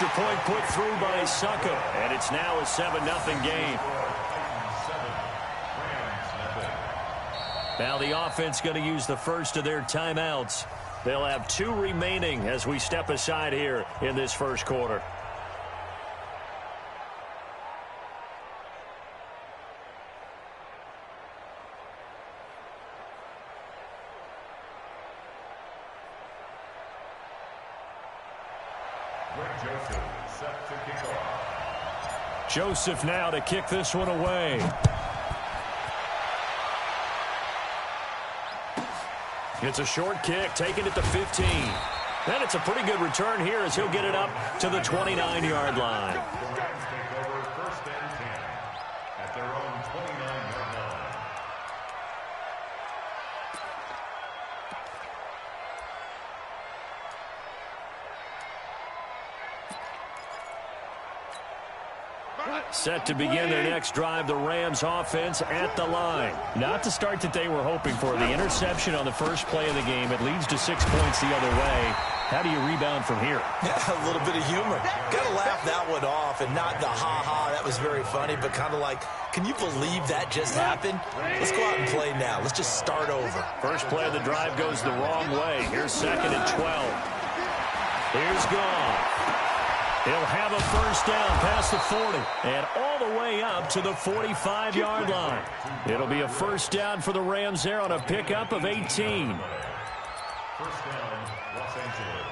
extra point put through by Succop, and it's now a 7-0 game. Now the offense going to use the first of their timeouts. They'll have 2 remaining as we step aside here in this first quarter. Joseph now to kick this one away. It's a short kick, taking it to 15. And it's a pretty good return here as he'll get it up to the 29-yard line. Set to begin their next drive, the Rams offense at the line. Not the start that they were hoping for. The interception on the first play of the game, it leads to 6 points the other way. How do you rebound from here? Yeah, a little bit of humor. Got to laugh that one off, and not the ha-ha, that was very funny, but kind of like, can you believe that just happened? Let's go out and play now. Let's just start over. First play of the drive goes the wrong way. Here's 2nd and 12. Here's Goff. He'll have a first down past the 40 and all the way up to the 45-yard line. It'll be a first down for the Rams there on a pickup of 18. First down, Los Angeles.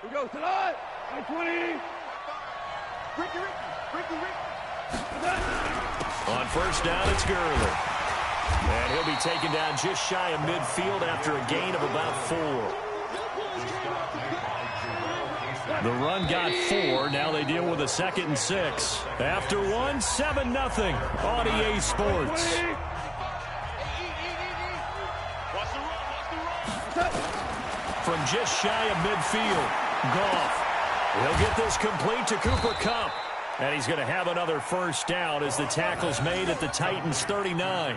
We go tonight. 20. On first down, it's Gurley. And he'll be taken down just shy of midfield after a gain of about 4. The run got 4. Now they deal with a 2nd and 6. After 1, 7-0 on EA Sports. From just shy of midfield, Goff. He'll get this complete to Cooper Kupp. And he's going to have another first down as the tackle's made at the Titans' 39.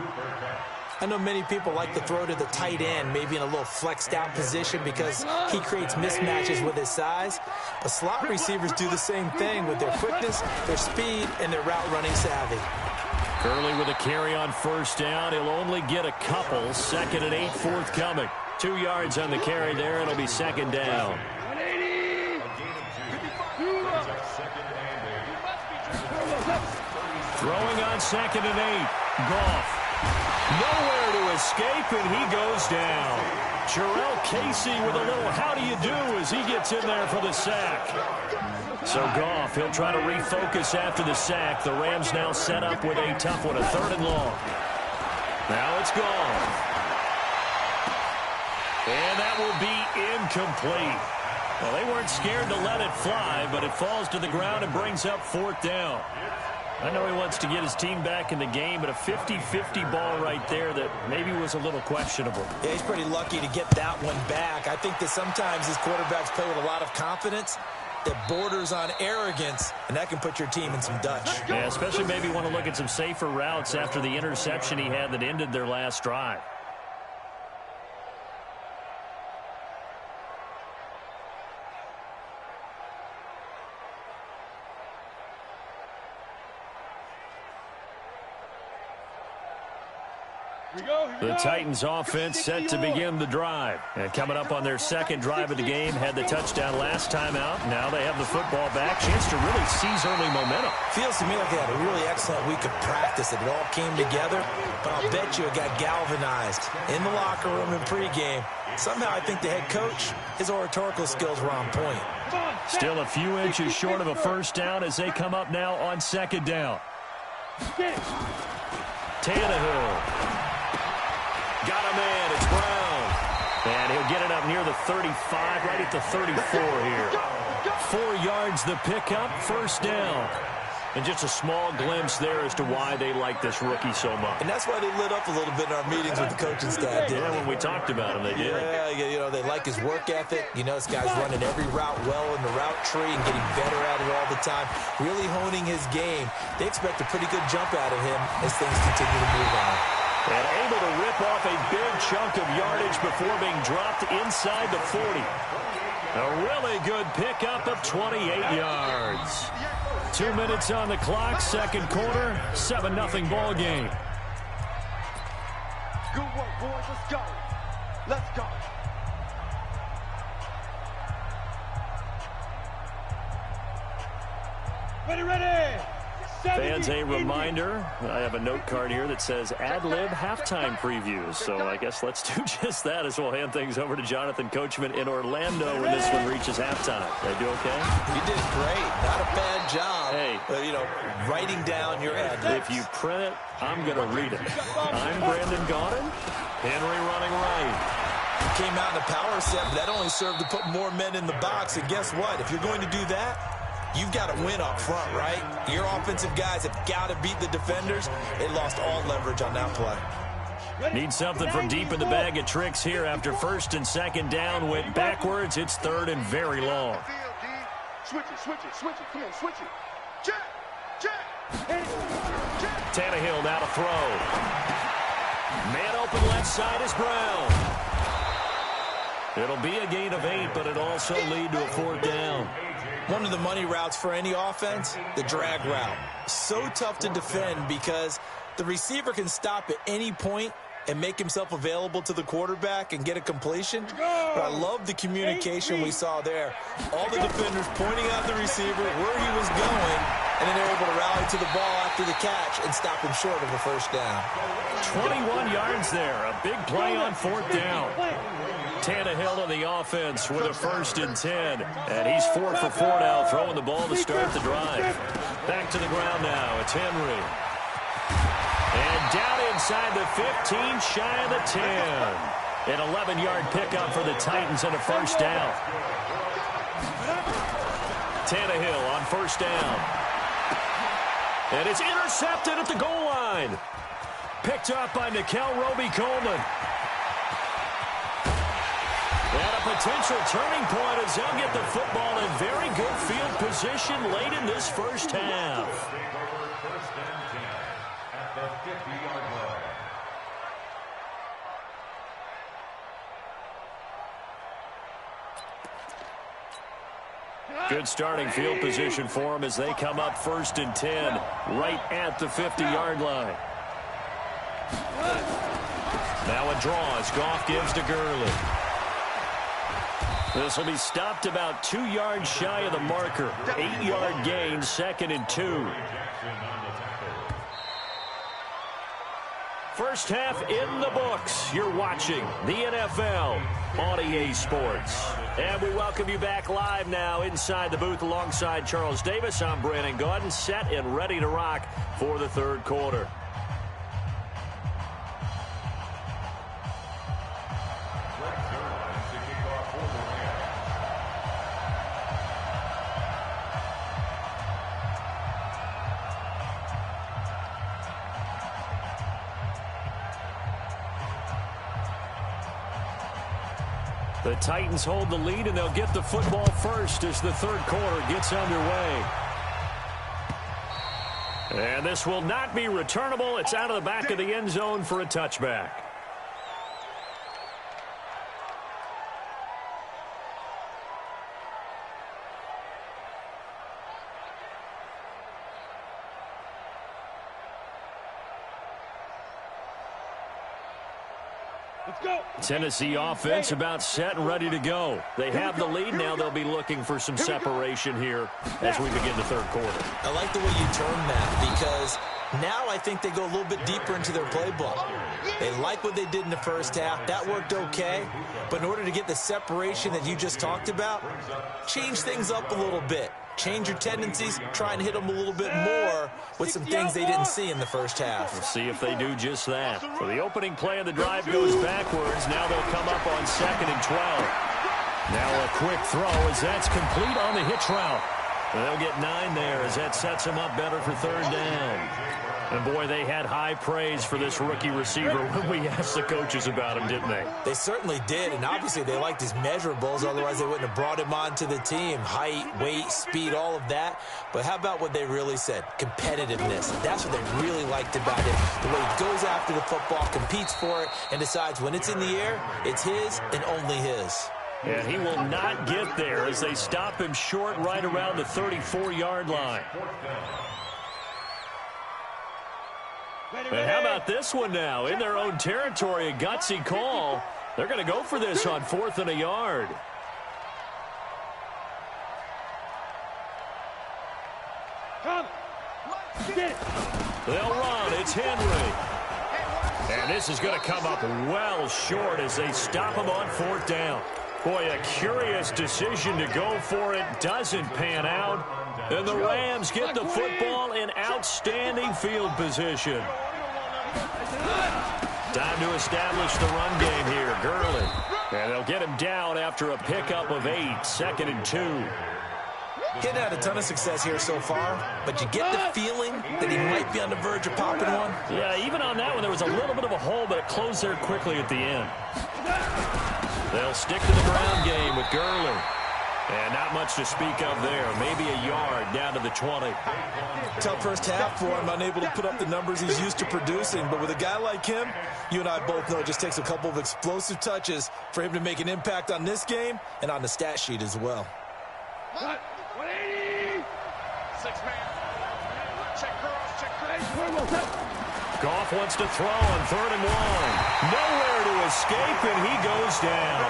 I know many people like to throw to the tight end, maybe in a little flexed out position because he creates mismatches with his size. But slot receivers do the same thing with their quickness, their speed, and their route running savvy. Gurley with a carry on first down. He'll only get a couple. 2nd and 8 forthcoming. 2 yards on the carry there. It'll be 2nd down. Throwing on 2nd and 8. Goff. Nowhere to escape, and he goes down. Jurrell Casey with a little how do you do as he gets in there for the sack. So Goff, he'll try to refocus after the sack. The Rams now set up with a tough one, a 3rd and long. Now it's gone. And that will be incomplete. Well, they weren't scared to let it fly, but it falls to the ground and brings up 4th down. I know he wants to get his team back in the game, but a 50-50 ball right there that maybe was a little questionable. Yeah, he's pretty lucky to get that one back. I think that sometimes his quarterbacks play with a lot of confidence that borders on arrogance, and that can put your team in some Dutch. Yeah, especially maybe want to look at some safer routes after the interception he had that ended their last drive. The Titans offense set to begin the drive. And coming up on their 2nd drive of the game, had the touchdown last time out. Now they have the football back. Chance to really seize early momentum. Feels to me like they had a really excellent week of practice. It all came together, but I'll bet you it got galvanized in the locker room in pregame. Somehow I think the head coach, his oratorical skills were on point. Still a few inches short of a first down as they come up now on 2nd down. Tannehill. Got a man, it's Brown. And he'll get it up near the 35, right at the 34 here. 4 yards the pickup, first down. And just a small glimpse there as to why they like this rookie so much. And that's why they lit up a little bit in our meetings with the coaching staff, didn't they? When we talked about him, they did. Yeah, you know, they like his work ethic. You know, this guy's running every route well in the route tree and getting better at it all the time, really honing his game. They expect a pretty good jump out of him as things continue to move on. And able to rip off a big chunk of yardage before being dropped inside the 40. A really good pickup of 28 yards. 2 minutes on the clock, second quarter, 7-0 ball game. Good work, boys. Let's go. Let's go. Ready. Fans, a reminder, I have a note card here that says ad-lib halftime previews. So I guess let's do just that as we'll hand things over to Jonathan Coachman in Orlando when this one reaches halftime. Did I do okay? You did great. Not a bad job. Hey. Writing down your ad-libs. If you print it, I'm going to read it. I'm Brandon Gaudin. Henry running right. Came out in a power set, but that only served to put more men in the box. And guess what? If you're going to do that, you've got to win up front, right? Your offensive guys have got to beat the defenders. They lost all leverage on that play. Need something from deep in the bag of tricks here after first and second down went backwards. It's third and very long. Switch it. Come on, switch it. Check. Tannehill now to throw. Man open left side is Brown. It'll be a gain of 8, but it'll also lead to a fourth down. One of the money routes for any offense, the drag route. So tough to defend because the receiver can stop at any point and make himself available to the quarterback and get a completion. But I love the communication we saw there. All the defenders pointing out the receiver, where he was going, and then they're able to rally to the ball after the catch and stop him short of a first down. 21 yards there. A big play on fourth down. Tannehill on the offense with a first and 10. And he's 4 for 4 now, throwing the ball to start the drive. Back to the ground now. It's Henry. And down inside the 15, shy of the 10. An 11-yard pickup for the Titans and a first down. Tannehill on first down. And it's intercepted at the goal line. Picked up by Nikel Roby-Coleman. And a potential turning point as they'll get the football in very good field position late in this first half. Good starting field position for them as they come up first and 10 right at the 50-yard line. Now a draw as Goff gives to Gurley. This will be stopped about 2 yards shy of the marker. 8-yard gain, second and 2. First half in the books. You're watching the NFL on EA Sports. And we welcome you back live now inside the booth alongside Charles Davis. I'm Brandon Gaudin, set and ready to rock for the third quarter. The Titans hold the lead, and they'll get the football first as the third quarter gets underway. And this will not be returnable. It's out of the back of the end zone for a touchback. Let's go. Tennessee offense about set and ready to go. They have the lead. Now they'll be looking for some separation here as we begin the third quarter. I like the way you term that because now I think they go a little bit deeper into their playbook. They like what they did in the first half. That worked okay. But in order to get the separation that you just talked about, change things up a little bit. Change your tendencies, try and hit them a little bit more with some things they didn't see in the first half. We'll see if they do just that. So the opening play of the drive goes backwards. Now they'll come up on second and 12. Now a quick throw as that's complete on the hitch route. And they'll get 9 there as that sets them up better for third down. And, boy, they had high praise for this rookie receiver when we asked the coaches about him, didn't they? They certainly did, and obviously they liked his measurables. Otherwise, they wouldn't have brought him onto the team. Height, weight, speed, all of that. But how about what they really said? Competitiveness. That's what they really liked about it. The way he goes after the football, competes for it, and decides when it's in the air, it's his and only his. And he will not get there as they stop him short right around the 34-yard line. And how about this one now? In their own territory, a gutsy call. They're going to go for this on 4th and a yard. They'll run. It's Henry. And this is going to come up well short as they stop him on 4th down. Boy, a curious decision to go for it. Doesn't pan out. And the Rams get the football in outstanding field position. Time to establish the run game here. Gurley. And they'll get him down after a pickup of 8. 2nd and 2. He's had a ton of success here so far, but you get the feeling that he might be on the verge of popping one. Yeah, even on that one, there was a little bit of a hole, but it closed there quickly at the end. They'll stick to the ground game with Gurley. And not much to speak of there. Maybe a yard down to the 20. Tough first half for him, unable to put up the numbers he's used to producing. But with a guy like him, you and I both know it just takes a couple of explosive touches for him to make an impact on this game and on the stat sheet as well. 180. 6-man. Check cross, check cross. Goff wants to throw on 3rd and 1. Nowhere to escape, and he goes down.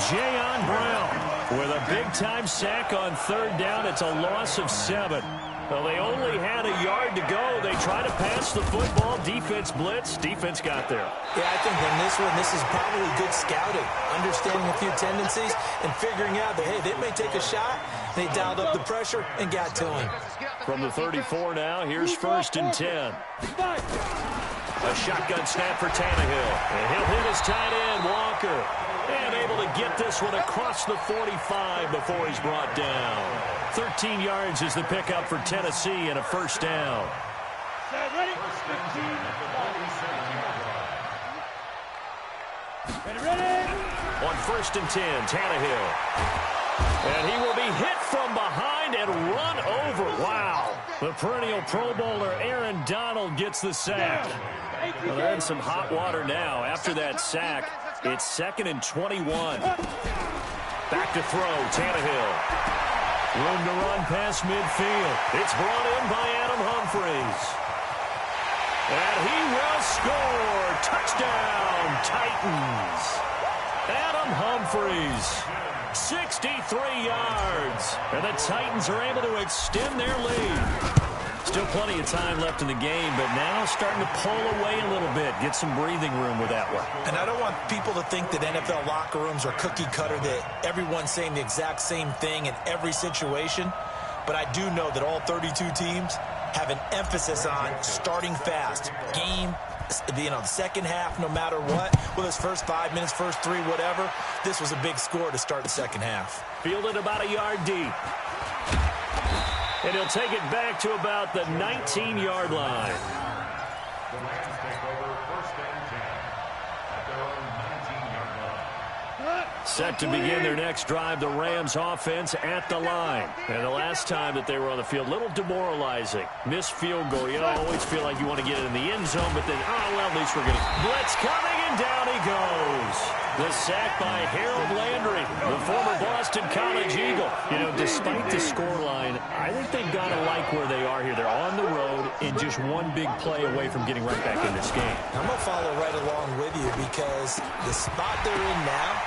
Jayon Brown with a big-time sack on 3rd down. It's a loss of 7. Well, they only had a yard to go. They try to pass the football. Defense blitz. Defense got there. Yeah, I think in this one, this is probably good scouting, understanding a few tendencies and figuring out that, hey, they may take a shot. They dialed up the pressure and got to him. From the 34 now, here's 1st and 10. A shotgun snap for Tannehill. And he'll hit his tight end, Walker. And able to get this one across the 45 before he's brought down. 13 yards is the pickup for Tennessee and a 1st down. Ready? On 1st and 10, Tannehill. And he will be hit from behind and run over. Wow. The perennial Pro Bowler Aaron Donald gets the sack. Well, they're in some hot water now. After that sack, it's 2nd and 21. Back to throw, Tannehill. Room to run past midfield. It's brought in by Adam Humphries. And he will score. Touchdown, Titans. Adam Humphries, 63 yards. And the Titans are able to extend their lead. Still plenty of time left in the game, but now starting to pull away a little bit. Get some breathing room with that one. And I don't want people to think that NFL locker rooms are cookie cutter, that everyone's saying the exact same thing in every situation. But I do know that all 32 teams have an emphasis on starting fast. Game, the second half, no matter what. Whether it's first 5 minutes, first 3, whatever. This was a big score to start the second half. Fielded about a yard deep. And he'll take it back to about the 19-yard line. Set to begin their next drive, the Rams offense at the line. And the last time that they were on the field, a little demoralizing. Missed field goal. You always feel like you want to get it in the end zone, but then, well, at least we're going to. Blitz coming, and down he goes. The sack by Harold Landry, the former Boston College Eagle. Despite the scoreline, I think they've got to like where they are here. They're on the road and just one big play away from getting right back in this game. I'm going to follow right along with you because the spot they're in now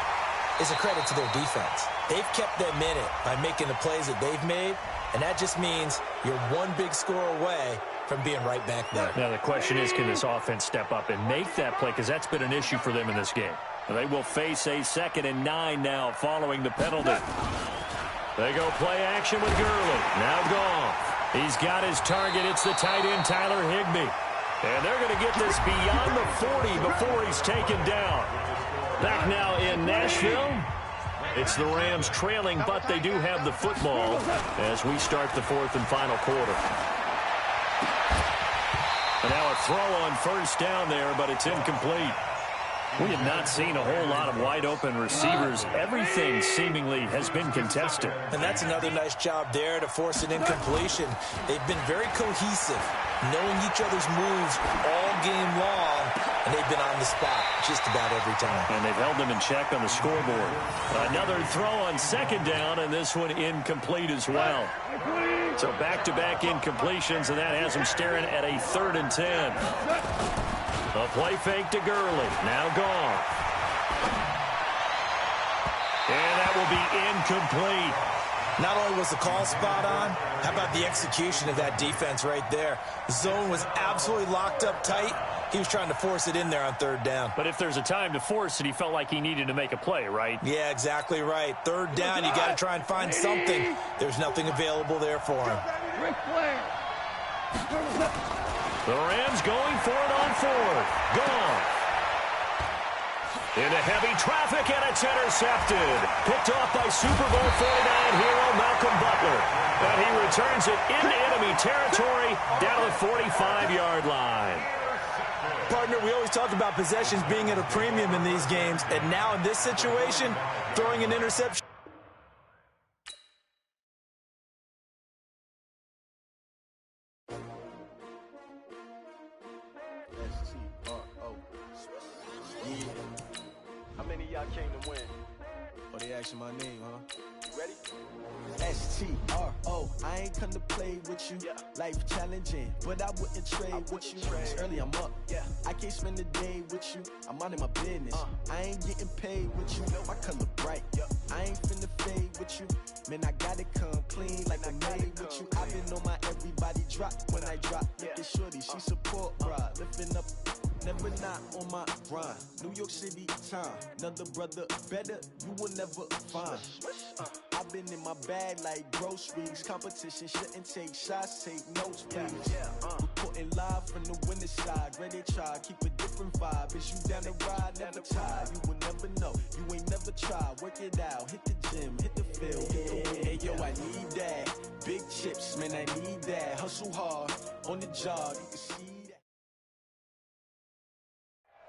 is a credit to their defense. They've kept them in it by making the plays that they've made, and that just means you're one big score away from being right back there. Now the question is, can this offense step up and make that play? Because that's been an issue for them in this game. They will face a 2nd and 9 now following the penalty. They go play action with Gurley. Now Goff. He's got his target. It's the tight end, Tyler Higbee. And they're going to get this beyond the 40 before he's taken down. Back now in Nashville. It's the Rams trailing, but they do have the football as we start the 4th and final quarter. And now a throw on 1st down there, but it's incomplete. We have not seen a whole lot of wide-open receivers. Everything seemingly has been contested. And that's another nice job there to force an incompletion. They've been very cohesive, knowing each other's moves all game long, and they've been on the spot just about every time. And they've held them in check on the scoreboard. Another throw on second down, and this one incomplete as well. So back-to-back incompletions, and that has them staring at a 3rd and 10. A play fake to Gurley. Now gone. And that will be incomplete. Not only was the call spot on, how about the execution of that defense right there? The zone was absolutely locked up tight. He was trying to force it in there on 3rd down. But if there's a time to force it, he felt like he needed to make a play, right? Yeah, exactly right. 3rd down, you got to try and find something. There's nothing available there for him. The Rams going for it on 4th. Gone. Into heavy traffic, and it's intercepted. Picked off by Super Bowl 49 hero Malcolm Butler. And he returns it into enemy territory down the 45-yard line. Partner, we always talk about possessions being at a premium in these games, and now in this situation, throwing an interception. How many of y'all came to win? Oh, they asking my name, huh? You ready? S-T-R-O, I ain't come to play with you. Life challenging, but I wouldn't trade with you. It's early, I'm up. I can't spend the day with you. I'm out of my business. I ain't getting paid with you. My color bright. I ain't finna fade with you. Man, I gotta come clean like I made with you. I've been on my everybody drop when I drop. Look at shorty, she support ride. Lifting up, never not on my grind. New York City time. Another brother better, you will never find. I've been in my bag like groceries. Competition shouldn't take shots, take notes, please. Reporting live from the winning side. Ready to try, keep a different vibe. Is you down the ride, never tired. You will never know, you ain't never tried. Work it out, hit the gym, hit the field. Hey, yo, I need that. Big chips, man, I need that. Hustle hard, on the job, you can see that.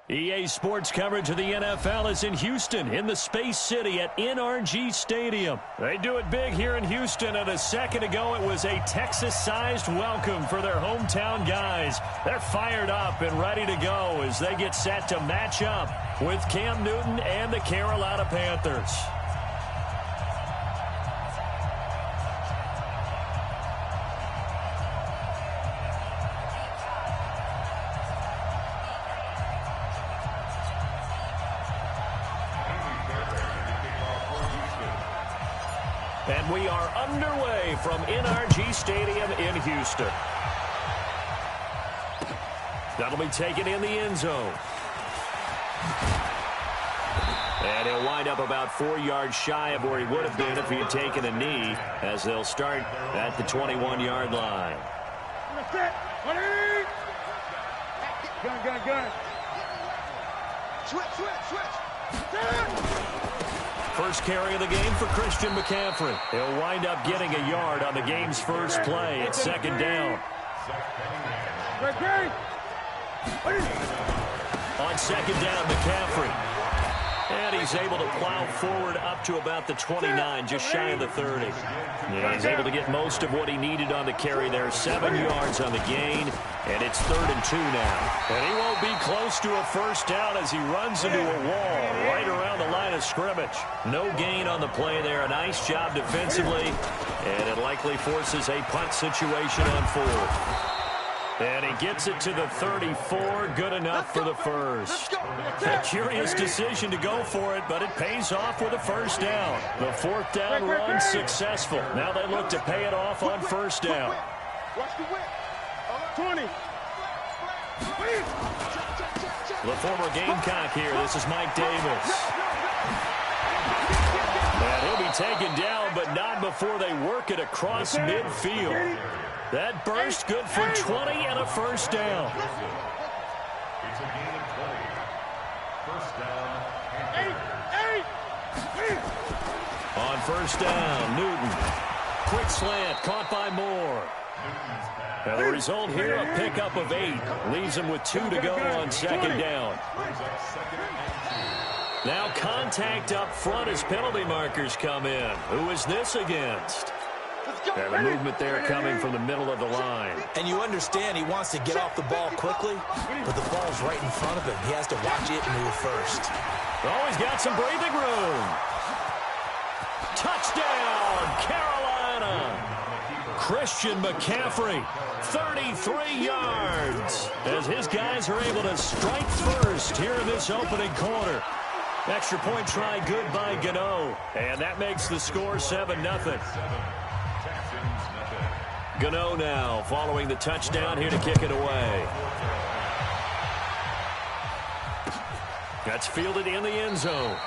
EA Sports coverage of the NFL is in Houston, in the Space City at NRG Stadium. They do it big here in Houston, and a second ago it was a Texas-sized welcome for their hometown guys. They're fired up and ready to go as they get set to match up with Cam Newton and the Carolina Panthers. And we are underway from NRG Stadium in Houston. That'll be taken in the end zone. And he'll wind up about 4 yards shy of where he would have been if he had taken a knee, as they'll start at the 21-yard line. Gun. Switch. First carry of the game for Christian McCaffrey. He'll wind up getting a yard on the game's first play at 2nd down. On 2nd down, McCaffrey. And he's able to plow forward up to about the 29, just shy of the 30. Yeah, he's able to get most of what he needed on the carry there. 7 yards on the gain, and it's 3rd and 2 now. And he won't be close to a first down as he runs into a wall right around the line of scrimmage. No gain on the play there. A nice job defensively, and it likely forces a punt situation on 4th. And he gets it to the 34, good enough for the first. A curious decision to go for it, but it pays off with a first down. The 4th down run successful. Now they look to pay it off on first down. Watch the whip. 20. The former Gamecock here. This is Mike Davis. And he'll be taken down, but not before they work it across midfield. That burst good for 20 and a first down. It's a gain of 20. First down. 8. On first down, Newton. Quick slant, caught by Moore. And the result here, a pickup of 8. Leaves him with 2 to go on 2nd down. Now contact up front as penalty markers come in. Who is this against? And the movement there coming from the middle of the line. And you understand he wants to get off the ball quickly, but the ball's right in front of him. He has to watch it move first. Oh, he's got some breathing room. Touchdown, Carolina. Christian McCaffrey, 33 yards, as his guys are able to strike first here in this opening quarter. Extra point try good by Gano, and that makes the score 7-0. Gano now following the touchdown here to kick it away. That's fielded in the end zone.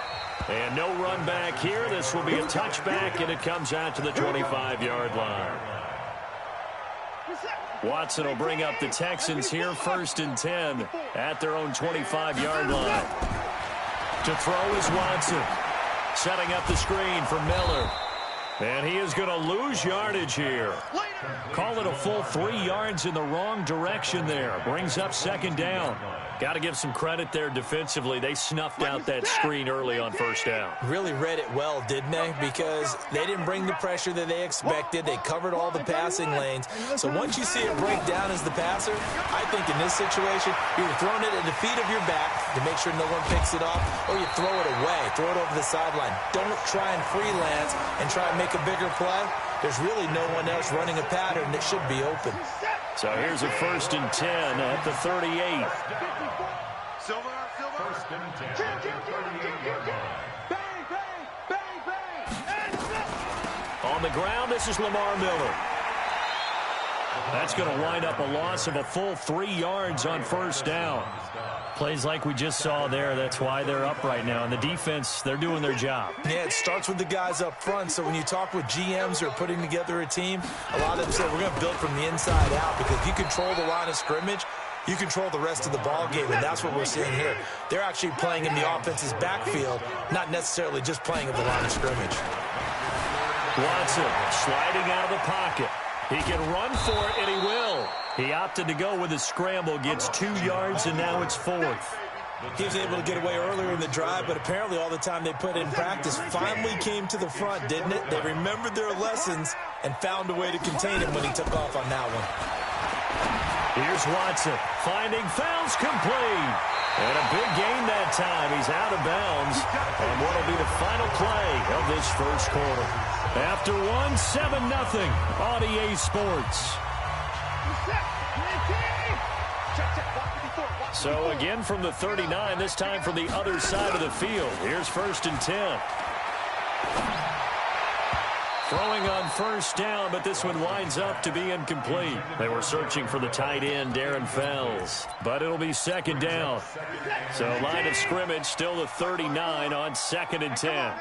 And no run back here. This will be a touchback, and it comes out to the 25-yard line. Watson will bring up the Texans here, 1st and 10 at their own 25-yard line. To throw is Watson. Setting up the screen for Miller. And he is going to lose yardage here. Call it a full 3 yards in the wrong direction there. Brings up 2nd down. Got to give some credit there defensively. They snuffed out that screen early on 1st down. Really read it well, didn't they? Because they didn't bring the pressure that they expected. They covered all the passing lanes. So once you see it break down as the passer, I think in this situation, you're throwing it at the feet of your back to make sure no one picks it off, or you throw it away, throw it over the sideline. Don't try and freelance and try and make a bigger play. There's really no one else running a pattern that should be open. So here's a 1st and 10 at the 38. Silver. 1st and 10 at the 38-yard line. On the ground, this is Lamar Miller. That's going to wind up a loss of a full 3 yards on 1st down. Plays like we just saw there. That's why they're up right now. And the defense, they're doing their job. Yeah, it starts with the guys up front. So when you talk with GMs who are putting together a team, a lot of them say we're going to build from the inside out, because if you control the line of scrimmage, you control the rest of the ball game, and that's what we're seeing here. They're actually playing in the offense's backfield, not necessarily just playing at the line of scrimmage. Watson sliding out of the pocket. He can run for it, and he will. He opted to go with a scramble, gets 2 yards, and now it's 4th. He was able to get away earlier in the drive, but apparently all the time they put in practice finally came to the front, didn't it? They remembered their lessons and found a way to contain him when he took off on that one. Here's Watson finding Fouls complete. And a big gain that time. He's out of bounds on what will be the final play of this 1st quarter. After 7-0 on EA Sports. So again from the 39, this time from the other side of the field. Here's 1st and 10. Throwing on 1st down, but this one winds up to be incomplete. They were searching for the tight end, Darren Fells, but it'll be 2nd down. So line of scrimmage still the 39 on 2nd and 10.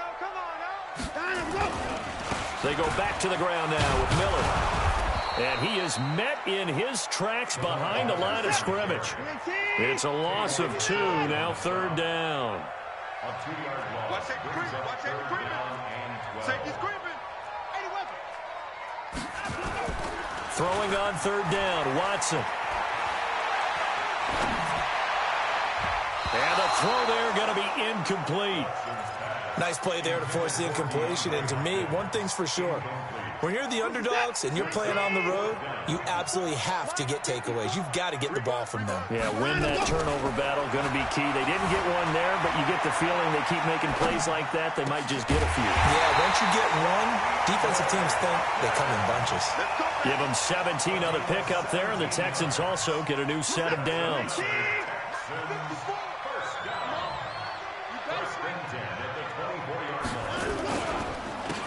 They go back to the ground now with Miller. And he is met in his tracks behind the line of scrimmage. It's a loss of 2, now 3rd down. A 2-yard loss. Watch safety creeping. Watch safety creeping. Safety's creeping. Throwing on 3rd down, Watson. And the throw there going to be incomplete. Nice play there to force the incompletion. And to me, one thing's for sure. When you're the underdogs and you're playing on the road, you absolutely have to get takeaways. You've got to get the ball from them. Yeah, win that turnover battle, going to be key. They didn't get one there, but you get the feeling they keep making plays like that, they might just get a few. Yeah, once you get one, defensive teams think they come in bunches. Give them 17 on the pickup there, and the Texans also get a new set of downs.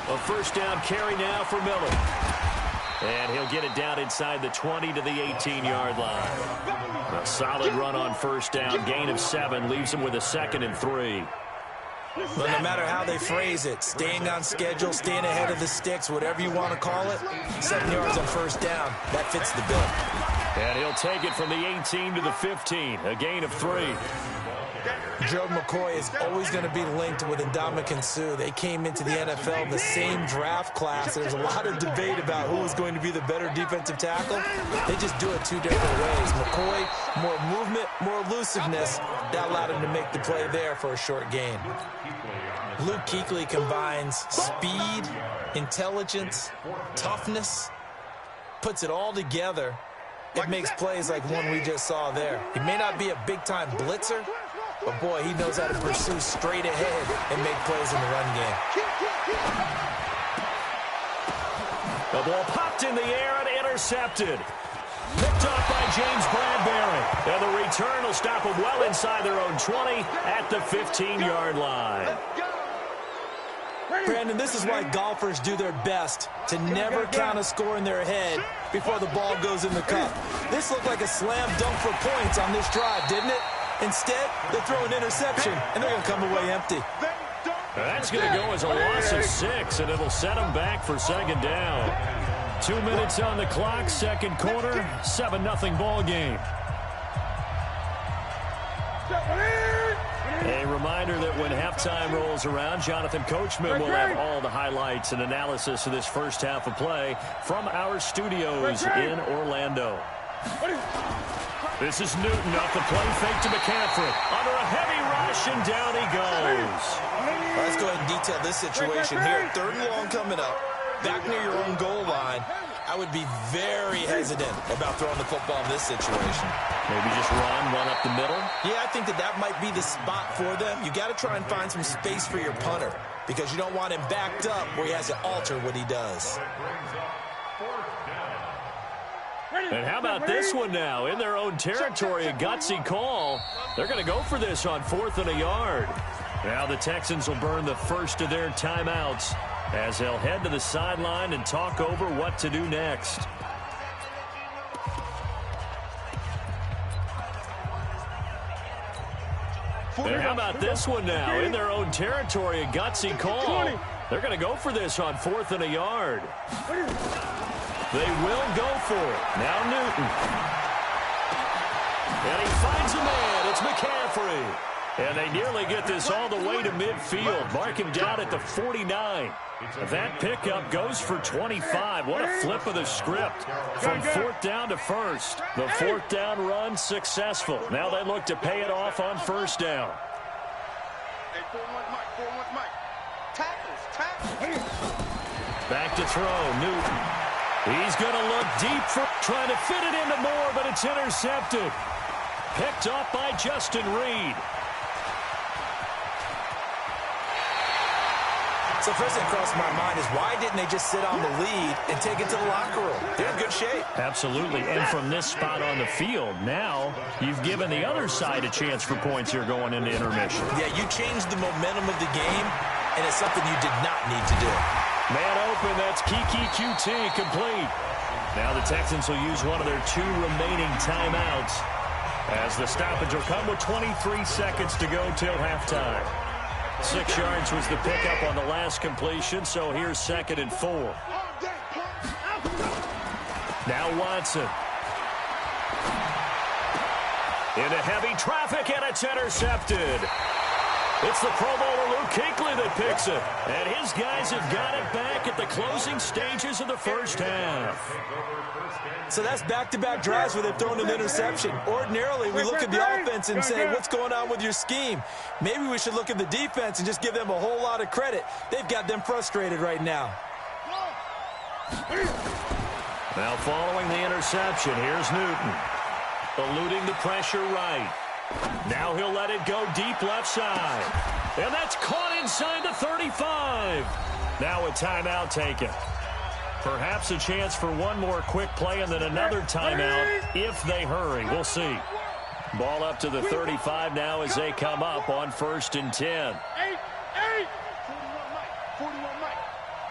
A 1st down carry now for Miller. And he'll get it down inside the 20 to the 18-yard line. A solid run on 1st down. Gain of 7 leaves him with a 2nd and 3. But no matter how they phrase it, staying on schedule, staying ahead of the sticks, whatever you want to call it, 7 yards on 1st down, that fits the bill. And he'll take it from the 18 to the 15. A gain of 3. Gerald McCoy is always going to be linked with Ndamukong Suh. They came into the NFL in the same draft class. There's a lot of debate about who is going to be the better defensive tackle. They just do it 2 different ways. McCoy, more movement, more elusiveness. That allowed him to make the play there for a short gain. Luke Kuechly combines speed, intelligence, toughness, puts it all together. It makes plays like one we just saw there. He may not be a big-time blitzer, but boy, he knows how to pursue straight ahead and make plays in the run game. The ball popped in the air and intercepted. Picked off by James Bradbury. And the return will stop them well inside their own 20 at the 15-yard line. Brandon, this is why golfers do their best to never count a score in their head before the ball goes in the cup. This looked like a slam dunk for points on this drive, didn't it? Instead, they throw an interception, and they're going to come away empty. That's going to go as a loss of 6, and it'll set them back for second down. 2 minutes on the clock, second quarter, 7-0 ball game. A reminder that when halftime rolls around, Jonathan Coachman will have all the highlights and analysis of this first half of play from our studios in Orlando. This is Newton off the play fake to McCaffrey. Under a heavy rush, and down he goes. Let's go ahead and detail this situation here. 3rd and long coming up, back near your own goal line. I would be very hesitant about throwing the football in this situation. Maybe just run up the middle? Yeah, I think that might be the spot for them. You got to try and find some space for your punter because you don't want him backed up where he has to alter what he does. And how about this one now? In their own territory, a gutsy call. They're going to go for this on 4th and a yard. Now the Texans will burn the first of their timeouts as they'll head to the sideline and talk over what to do next. And how about this one now? In their own territory, a gutsy call. They're going to go for this on 4th and a yard. They will go for it. Now Newton. And he finds a man. It's McCaffrey. And they nearly get this all the way to midfield. Mark him down at the 49. That pickup goes for 25. What a flip of the script. From 4th down to 1st. The 4th down run successful. Now they look to pay it off on 1st down. Back to throw. Newton. He's going to look deep for trying to fit it into Moore, but it's intercepted. Picked off by Justin Reed. So first thing crossed my mind is why didn't they just sit on the lead and take it to the locker room? They're in good shape. Absolutely. And from this spot on the field, now you've given the other side a chance for points here going into intermission. Yeah, you changed the momentum of the game, and it's something you did not need to do. Man open, that's Kiki QT complete. Now the Texans will use one of their 2 remaining timeouts as the stoppage will come with 23 seconds to go till halftime. 6 yards was the pickup on the last completion, so here's 2nd and 4. Now Watson. Into heavy traffic, and it's intercepted. It's the Pro Bowler Luke Kuechly that picks it. And his guys have got it back at the closing stages of the first half. So that's back-to-back drives where they've thrown an interception. Ordinarily, we look at the offense and say, what's going on with your scheme? Maybe we should look at the defense and just give them a whole lot of credit. They've got them frustrated right now. Now following the interception, here's Newton. Eluding the pressure right. Now he'll let it go deep left side. And that's caught inside the 35. Now a timeout taken. Perhaps a chance for one more quick play and then another timeout if they hurry. We'll see. Ball up to the 35 now as they come up on 1st and 10. 41 Mike.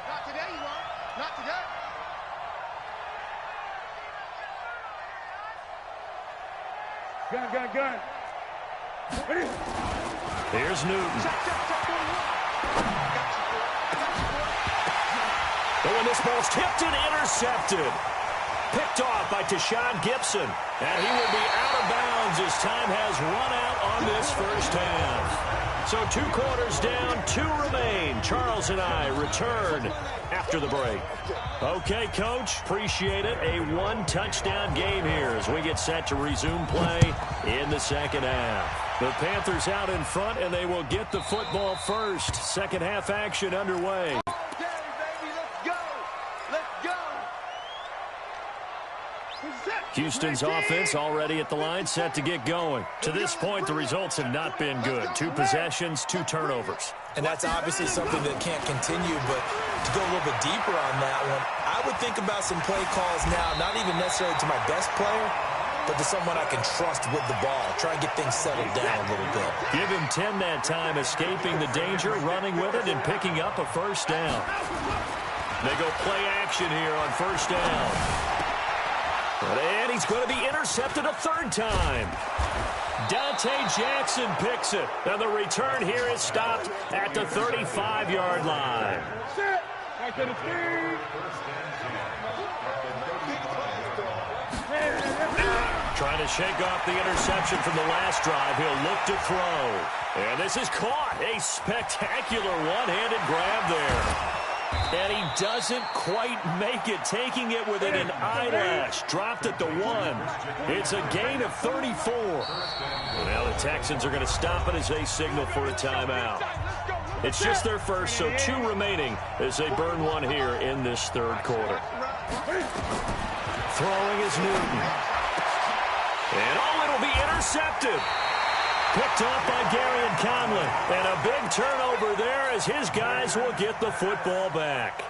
Not today, you are. Not today. Gun. Here's Newton. But when this ball's tipped and intercepted. Picked off by Tashawn Gibson. And he will be out of bounds as time has run out on this first half. So 2 quarters down, 2 remain. Charles and I return after the break. Okay, Coach, appreciate it. A 1-touchdown game here as we get set to resume play in the second half. The Panthers out in front, and they will get the football first. Second half action underway. Houston's offense already at the line, set to get going. To this point, the results have not been good. 2 possessions, 2 turnovers. And that's obviously something that can't continue, but to go a little bit deeper on that one, I would think about some play calls now, not even necessarily to my best player, but to someone I can trust with the ball. Try and get things settled down a little bit. Give him 10 that time, escaping the danger, running with it, and picking up a first down. They go play action here on first down. And he's going to be intercepted a 3rd time. Dante Jackson picks it. And the return here is stopped at the 35-yard line. Trying to shake off the interception from the last drive. He'll look to throw. And this is caught. A spectacular one-handed grab there. And he doesn't quite make it, taking it within an eyelash. Dropped at the 1. It's a gain of 34. Now the Texans are going to stop it as they signal for a timeout. It's just their first, so 2 remaining as they burn one here in this 3rd quarter. Throwing is Newton. And it'll be intercepted. Picked off by Garion Conley. And a big turnover there as his guys will get the football back.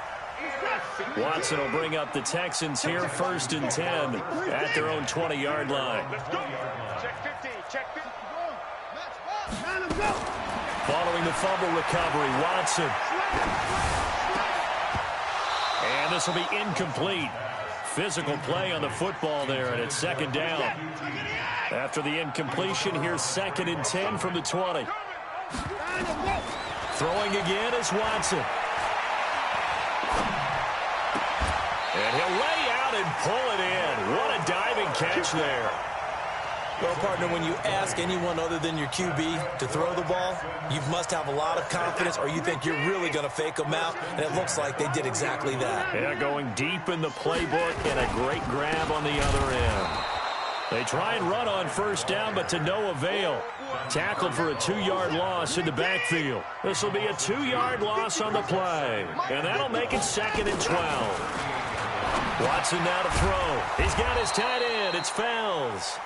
Watson will bring up the Texans here, 1st and 10 at their own 20-yard line. Check 15, check 15. Following the fumble recovery, Watson. And this will be incomplete. Physical play on the football there, and it's 2nd down. After the incompletion, here's 2nd and 10 from the 20. Throwing again is Watson. And he'll lay out and pull it in. What a diving catch there. Well, partner, when you ask anyone other than your QB to throw the ball, you must have a lot of confidence, or you think you're really going to fake them out, and it looks like they did exactly that. Yeah, going deep in the playbook and a great grab on the other end. They try and run on first down, but to no avail. Tackled for a 2-yard loss in the backfield. This will be a 2-yard loss on the play, and that'll make it 2nd and 12. Watson now to throw. He's got his tight end. It's Fells.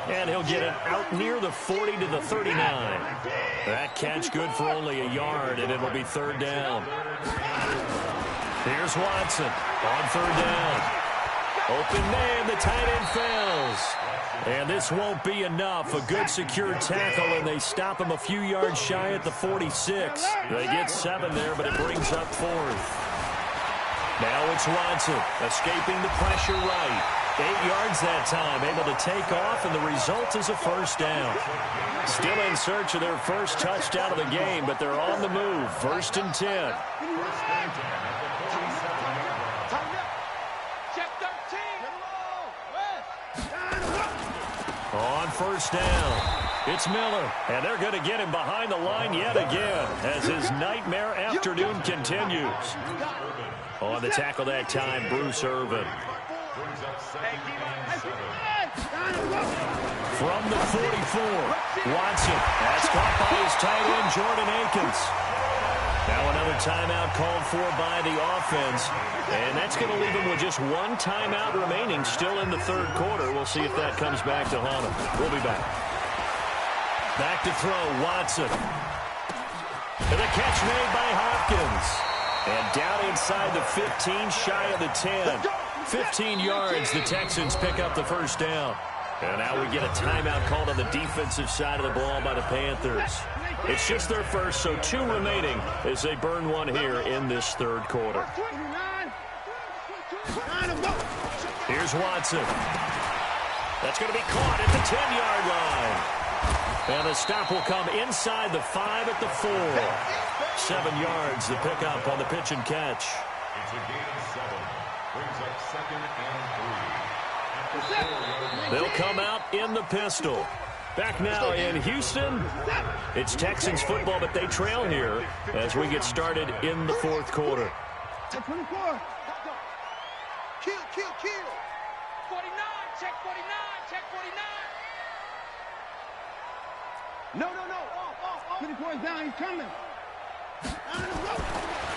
And he'll get it out near the 40 to the 39. That catch good for only a yard, and it'll be 3rd down. Here's Watson on 3rd down. Open man, the tight end Fells. And this won't be enough. A good secure tackle, and they stop him a few yards shy at the 46. They get 7 there, but it brings up 4th. Now it's Watson, escaping the pressure right. 8 yards that time, able to take off, and the result is a first down. Still in search of their first touchdown of the game, but they're on the move. 1st and 10. On first down, it's Miller, and they're going to get him behind the line yet again as his nightmare afternoon continues. On the tackle that time, Bruce Irvin. From the 44, Watson. That's caught by his tight end, Jordan Akins. Now another timeout called for by the offense, and that's going to leave him with just 1 timeout remaining still in the 3rd quarter. We'll see if that comes back to haunt him. We'll be back. Back to throw, Watson. And the catch made by Hopkins. And down inside the 15, shy of the 10. 15 yards, the Texans pick up the first down. And now we get a timeout called on the defensive side of the ball by the Panthers. It's just their first, so 2 remaining as they burn one here in this 3rd quarter. Here's Watson. That's going to be caught at the 10-yard line. And the stop will come inside the 5 at the 4. 7 yards, the pickup on the pitch and catch. It's a gain of 7. Brings up 2nd and 3. They'll come out in the pistol. Back now in Houston. It's Texans football, but they trail here as we get started in the 4th quarter. 24. Kill. 49, check 49, check 49. 50 points down, he's coming.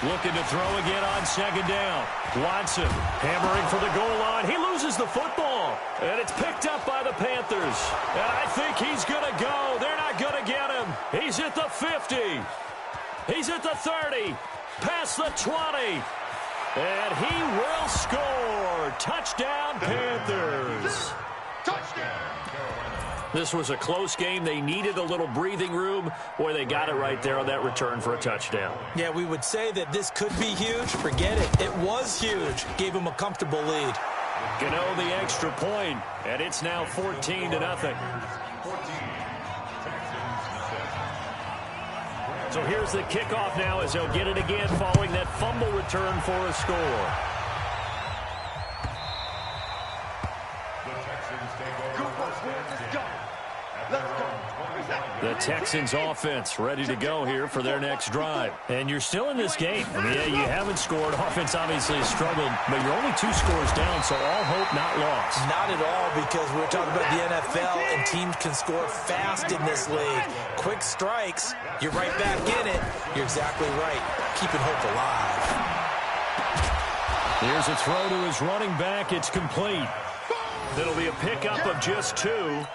Looking to throw again on second down. Watson hammering for the goal line. He loses the football, and it's picked up by the Panthers. And I think he's going to go. They're not going to get him. He's at the 50. He's at the 30. Past the 20. And he will score. Touchdown, Panthers. Touchdown. This was a close game. They needed a little breathing room. Boy, they got it right there on that return for a touchdown. Yeah, we would say that this could be huge. Forget it. It was huge. Gave him a comfortable lead. Gano the extra point, and it's now 14-0. So here's the kickoff now as they'll get it again following that fumble return for a score. The Texans offense ready to go here for their next drive. And you're still in this game. I mean, yeah, you haven't scored. Offense obviously has struggled, but you're only 2 scores down, so all hope not lost. Not at all, because we're talking about the NFL, and teams can score fast in this league. Quick strikes, you're right back in it. You're exactly right. Keeping hope alive. Here's a throw to his running back. It's complete. It'll be a pickup of just 2,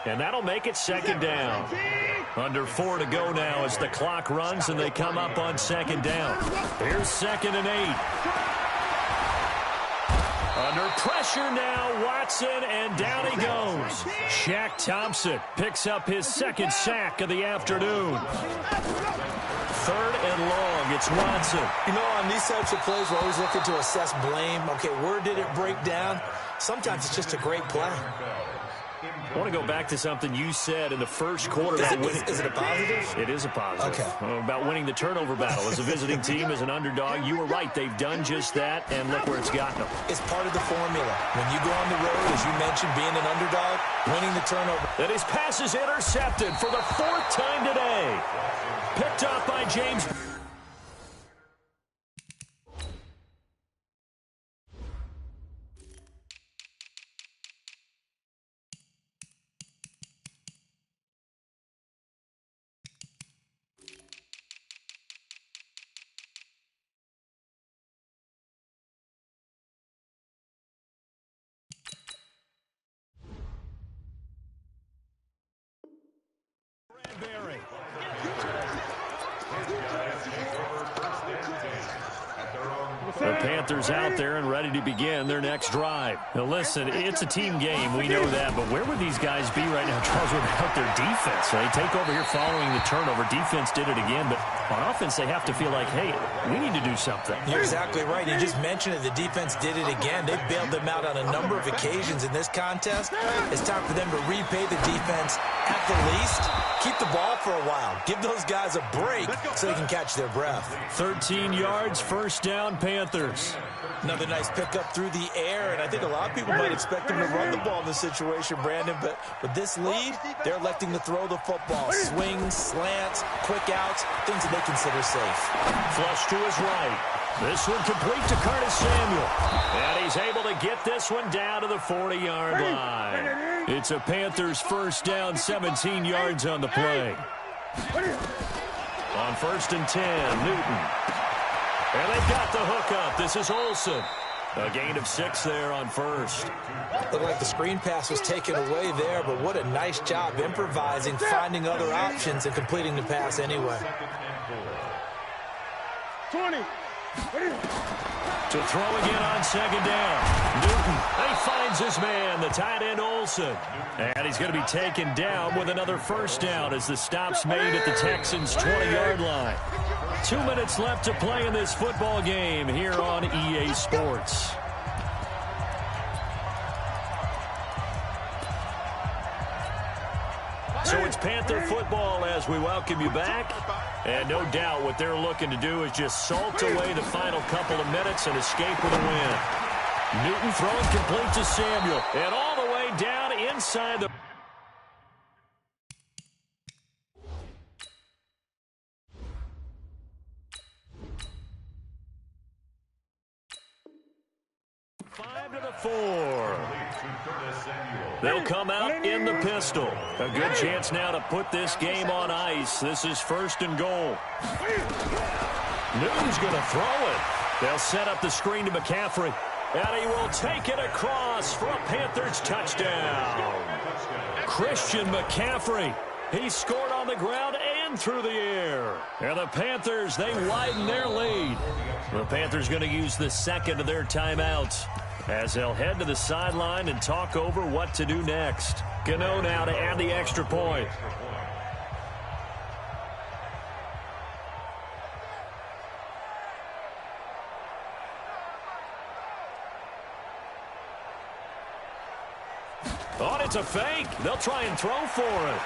and that'll make it second down. Under 4 to go now as the clock runs and they come up on second down. Here's 2nd and 8. Under pressure now, Watson, and down he goes. Shaq Thompson picks up his 2nd sack of the afternoon. 3rd and long, it's Watson. You know, on these types of plays, we're always looking to assess blame. Okay, where did it break down? Sometimes it's just a great play. I want to go back to something you said in the first quarter. Is it a positive? It is a positive. Okay. About winning the turnover battle. As a visiting team, as an underdog, you were right. They've done just that, and look where it's gotten them. It's part of the formula. When you go on the road, as you mentioned, being an underdog, winning the turnover. And his pass is intercepted for the 4th time today. Picked up by James. The Panthers out there and ready to begin their next drive. Now listen, it's a team game. We know that. But where would these guys be right now, Charles, without their defense? They take over here following the turnover. Defense did it again. But on offense, they have to feel like, hey, we need to do something. You're exactly right. You just mentioned it. The defense did it again. They bailed them out on a number of occasions in this contest. It's time for them to repay the defense at the least. Keep the ball for a while. Give those guys a break so they can catch their breath. 13 yards, first down, Panthers. Another nice pickup through the air, and I think a lot of people might expect them to run the ball in this situation, Brandon, but with this lead, they're electing to throw the football. Swings, slants, quick outs, things that they consider safe. Flush to his right. This one complete to Curtis Samuel. And he's able to get this one down to the 40-yard line. It's a Panthers first down, 17 yards on the play. On 1st and 10, Newton. And they've got the hookup. This is Olsen. A gain of 6 there on first. Looked like the screen pass was taken away there, but what a nice job improvising, finding other options, and completing the pass anyway. 20. To throw again on second down. Newton, and he finds his man, the tight end Olsen. And he's going to be taken down with another first down as the stop's made at the Texans' 20-yard line. 2 minutes left to play in this football game here on EA Sports. So it's Panther football as we welcome you back. And no doubt what they're looking to do is just salt away the final couple of minutes and escape with a win. Newton throwing complete to Samuel. And all the way down inside the... Five to the 4. They'll come out in the pistol. A good chance now to put this game on ice. This is 1st and goal. Newton's going to throw it. They'll set up the screen to McCaffrey. And he will take it across for a Panthers touchdown. Christian McCaffrey. He scored on the ground and through the air. And the Panthers, they widen their lead. The Panthers going to use the second of their timeouts as they'll head to the sideline and talk over what to do next. Gano now to add the extra point. Oh, it's a fake. They'll try and throw for it.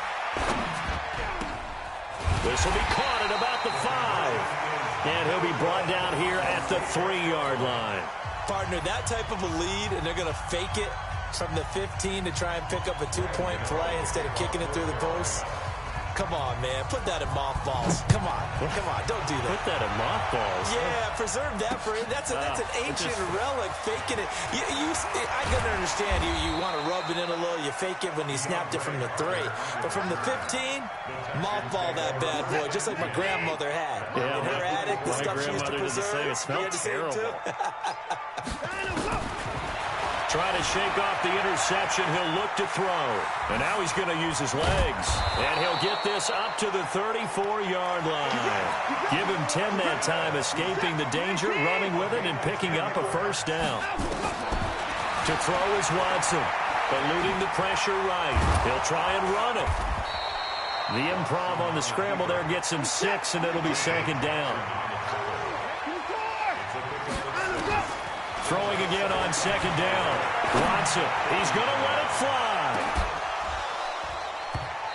This will be caught at about the 5. And he'll be brought down here at the 3-yard line. Partner, that type of a lead, and they're going to fake it from the 15 to try and pick up a 2-point play instead of kicking it through the post. Come on, man. Put that in mothballs. Come on. Come on. Don't do that. Put that in mothballs. Yeah, preserve that for it. That's an ancient relic. Faking it. I can understand you want to rub it in a little. You fake it when you snapped it from the 3. But from the 15, mothball that bad boy, just like my grandmother had. Yeah, in her attic, the stuff she used to preserve. It smelled terrible. Trying to shake off the interception. He'll look to throw. And now he's going to use his legs. And he'll get this up to the 34-yard line. Give him 10 that time, escaping the danger, running with it, and picking up a 1st down. To throw is Watson, eluding the pressure right. He'll try and run it. The improv on the scramble there gets him 6, and it'll be 2nd down. Throwing again on 2nd down. Watson, he's going to let it fly.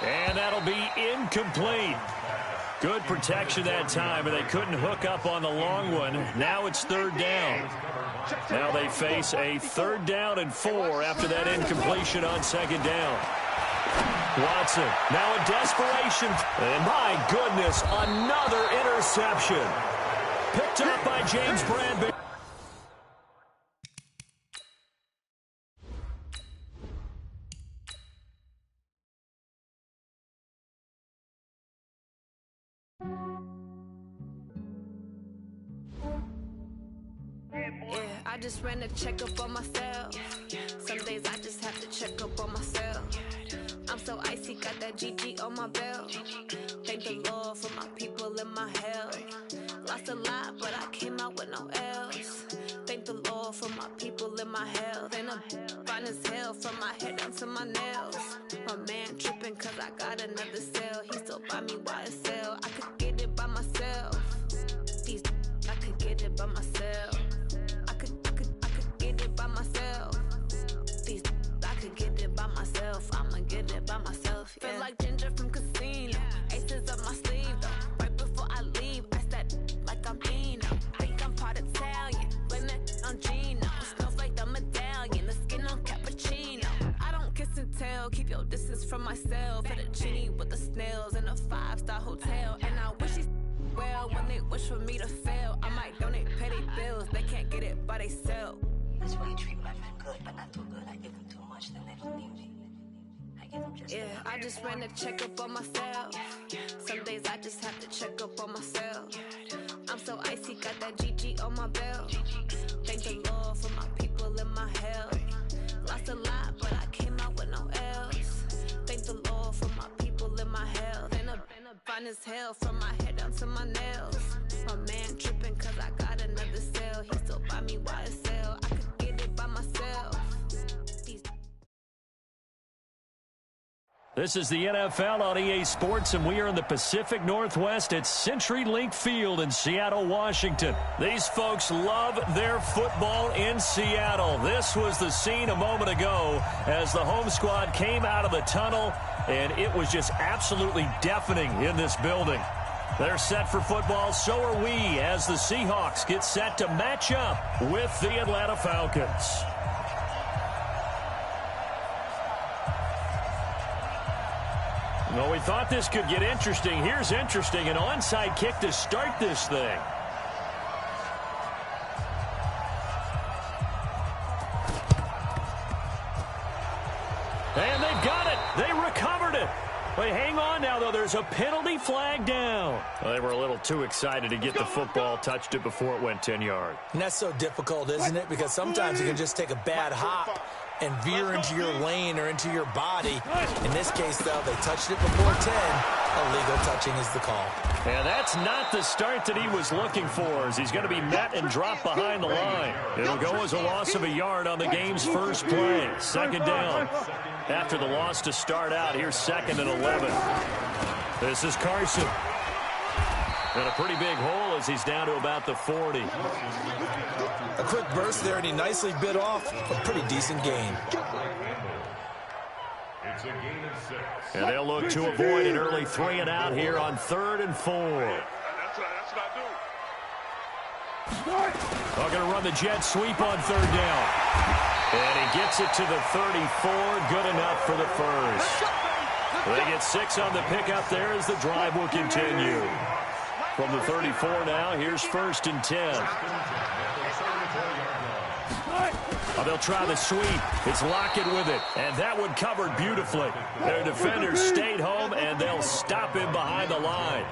And that'll be incomplete. Good protection that time, but they couldn't hook up on the long one. Now it's 3rd down. Now they face a 3rd down and 4 after that incompletion on 2nd down. Watson, now in desperation. And my goodness, another interception. Picked up by James Bradbury. I just ran a checkup on myself. Some days I just have to check up on myself. I'm so icy, got that GG on my belt. Thank the Lord for my people and my health. Lost a lot, but I came out with no else. Thank the Lord for my people and my health. And I'm fine as hell from my head down to my nails. My man tripping cause I got another cell. He still buy me YSL. I could get it by myself. I could get it by myself. I could get it by myself. I could get it by myself. I'ma get it by myself. Yeah. Feel like Ginger from Casino. Aces up my sleeve though. Right before I leave, I said like I'm Dino. Think I'm part Italian. Blame that on Gino. Smells like the medallion. The skin on cappuccino. I don't kiss and tell. Keep your distance from myself. At a genie with the snails in a 5-star hotel. And I wish he's well when they wish for me to fail. I might donate, pay their bills. They can't get it by they sell. That's why you treat my friend good, but not too good. I give them too much, then they don't need me. I give them just I just ran a checkup on myself. Some days I just have to check up on myself. I'm so icy, got that GG on my belt. Thank the Lord for my people and my health. Lost a lot, but I came out with no else. Thank the Lord for my people and my health. And I'm fine as hell from my head down to my nails. My man tripping cause I got another cell. He still buy me YSL. I could get it by myself. This is the NFL on EA Sports, and we are in the Pacific Northwest at CenturyLink Field in Seattle, Washington. These folks love their football in Seattle. This was the scene a moment ago as the home squad came out of the tunnel, and it was just absolutely deafening in this building. They're set for football, so are we, as the Seahawks get set to match up with the Atlanta Falcons. Well, we thought this could get interesting. Here's interesting, an onside kick to start this thing. now, though, there's a penalty flag down. Well, they were a little too excited to get the football, touched it before it went 10 yards. And that's so difficult, isn't it? Because sometimes you can just take a bad hop and veer into your lane or into your body. In this case, though, they touched it before 10. Illegal touching is the call. And that's not the start that he was looking for, as he's going to be met and dropped behind the line. It'll go as a loss of a yard on the game's first play. Second down. After the loss to start out, here's 2nd and 11. This is Carson. And a pretty big hole as he's down to about the 40. A quick burst there, and he nicely bit off a pretty decent gain. It's a gain of 6. And they'll look to avoid an early 3 and out here on 3rd and 4. That's what I do. They're going to run the jet sweep on 3rd down. And he gets it to the 34. Good enough for the first. They get 6 on the pickup there as the drive will continue. From the 34 now, here's 1st and 10. They'll try the sweep. It's Lockett with it, and that one covered beautifully. Their defenders stayed home, and they'll stop him behind the line.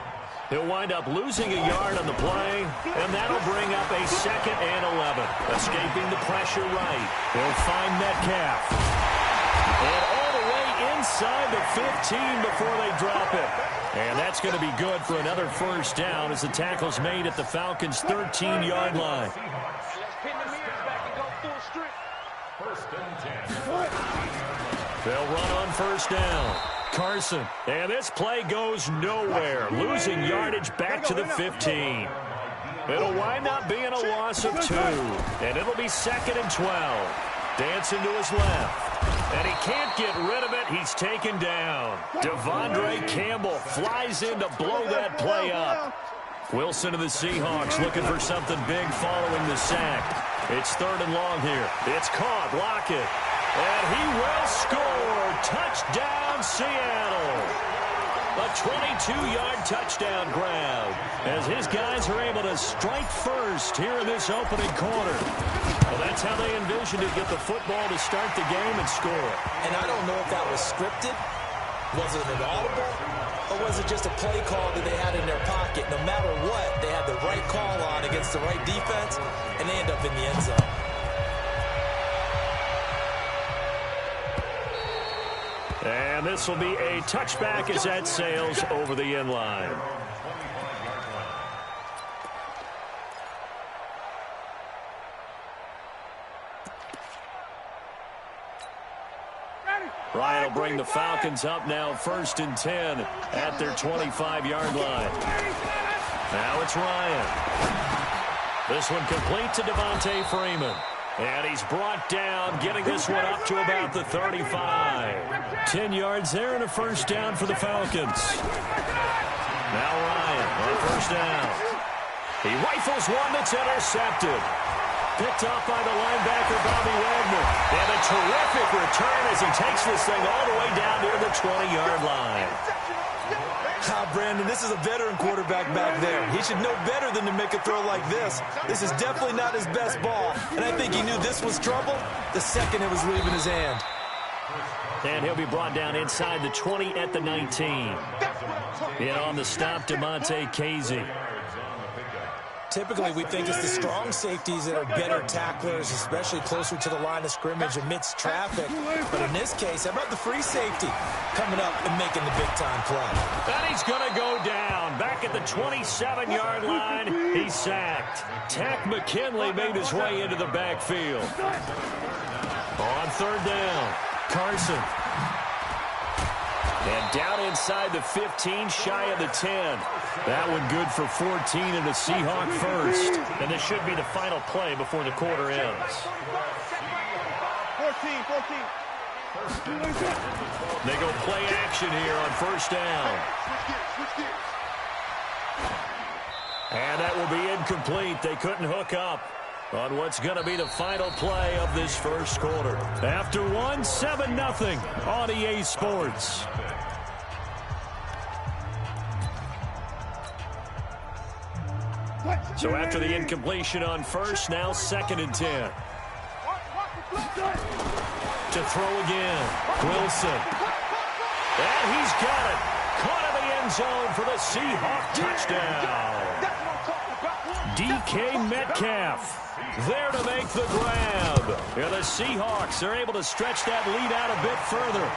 He'll wind up losing a yard on the play, and that'll bring up a 2nd and 11. Escaping the pressure right. They'll find Metcalf. And all the way inside the 15 before they drop it. And that's going to be good for another first down as the tackle's made at the Falcons' 13-yard line. They'll run on 1st down. Carson. And this play goes nowhere. Losing yardage back to the 15. It'll wind up being a loss of 2. And it'll be 2nd and 12. Dancing to his left. And he can't get rid of it. He's taken down. Devondre Campbell flies in to blow that play up. Wilson of the Seahawks looking for something big following the sack. It's 3rd and long here. It's caught. Lockett. And he will score. Touchdown, Seattle. A 22-yard touchdown grab as his guys are able to strike first here in this opening quarter. Well, that's how they envisioned to get the football to start the game and score. And I don't know if that was scripted. Was it an audible? Or was it just a play call that they had in their pocket? No matter what, they had the right call on against the right defense, and they end up in the end zone. And this will be a touchback as that sails over the end line. Ryan will bring the Falcons up now 1st and 10 at their 25-yard line. Now it's Ryan. This one complete to Devontae Freeman. And he's brought down, getting this one up to about the 35. 10 yards there and a first down for the Falcons. Now Ryan on 1st down. He rifles one that's intercepted. Picked off by the linebacker, Bobby Wagner. And a terrific return as he takes this thing all the way down near the 20-yard line. Brandon, this is a veteran quarterback back there. He should know better than to make a throw like this. This is definitely not his best ball. And I think he knew this was trouble the second it was leaving his hand. And he'll be brought down inside the 20 at the 19. And on the stop, DeMonte Casey. Typically, we think it's the strong safeties that are better tacklers, especially closer to the line of scrimmage amidst traffic. But in this case, how about the free safety coming up and making the big-time play? And he's going to go down. Back at the 27-yard line, he's sacked. Takk McKinley made his way into the backfield. On 3rd down, Carson. And down inside the 15, shy of the 10. That one good for 14 and a Seahawk first. And this should be the final play before the quarter ends. 14. They go play action here on 1st down. And that will be incomplete. They couldn't hook up on what's going to be the final play of this first quarter. After one, 7-0 on EA Sports. So after the incompletion on 1st, now 2nd and 10. To throw again, Wilson. And he's got it. Caught him end zone for the Seahawk touchdown. DK Metcalf there to make the grab. And the Seahawks are able to stretch that lead out a bit further.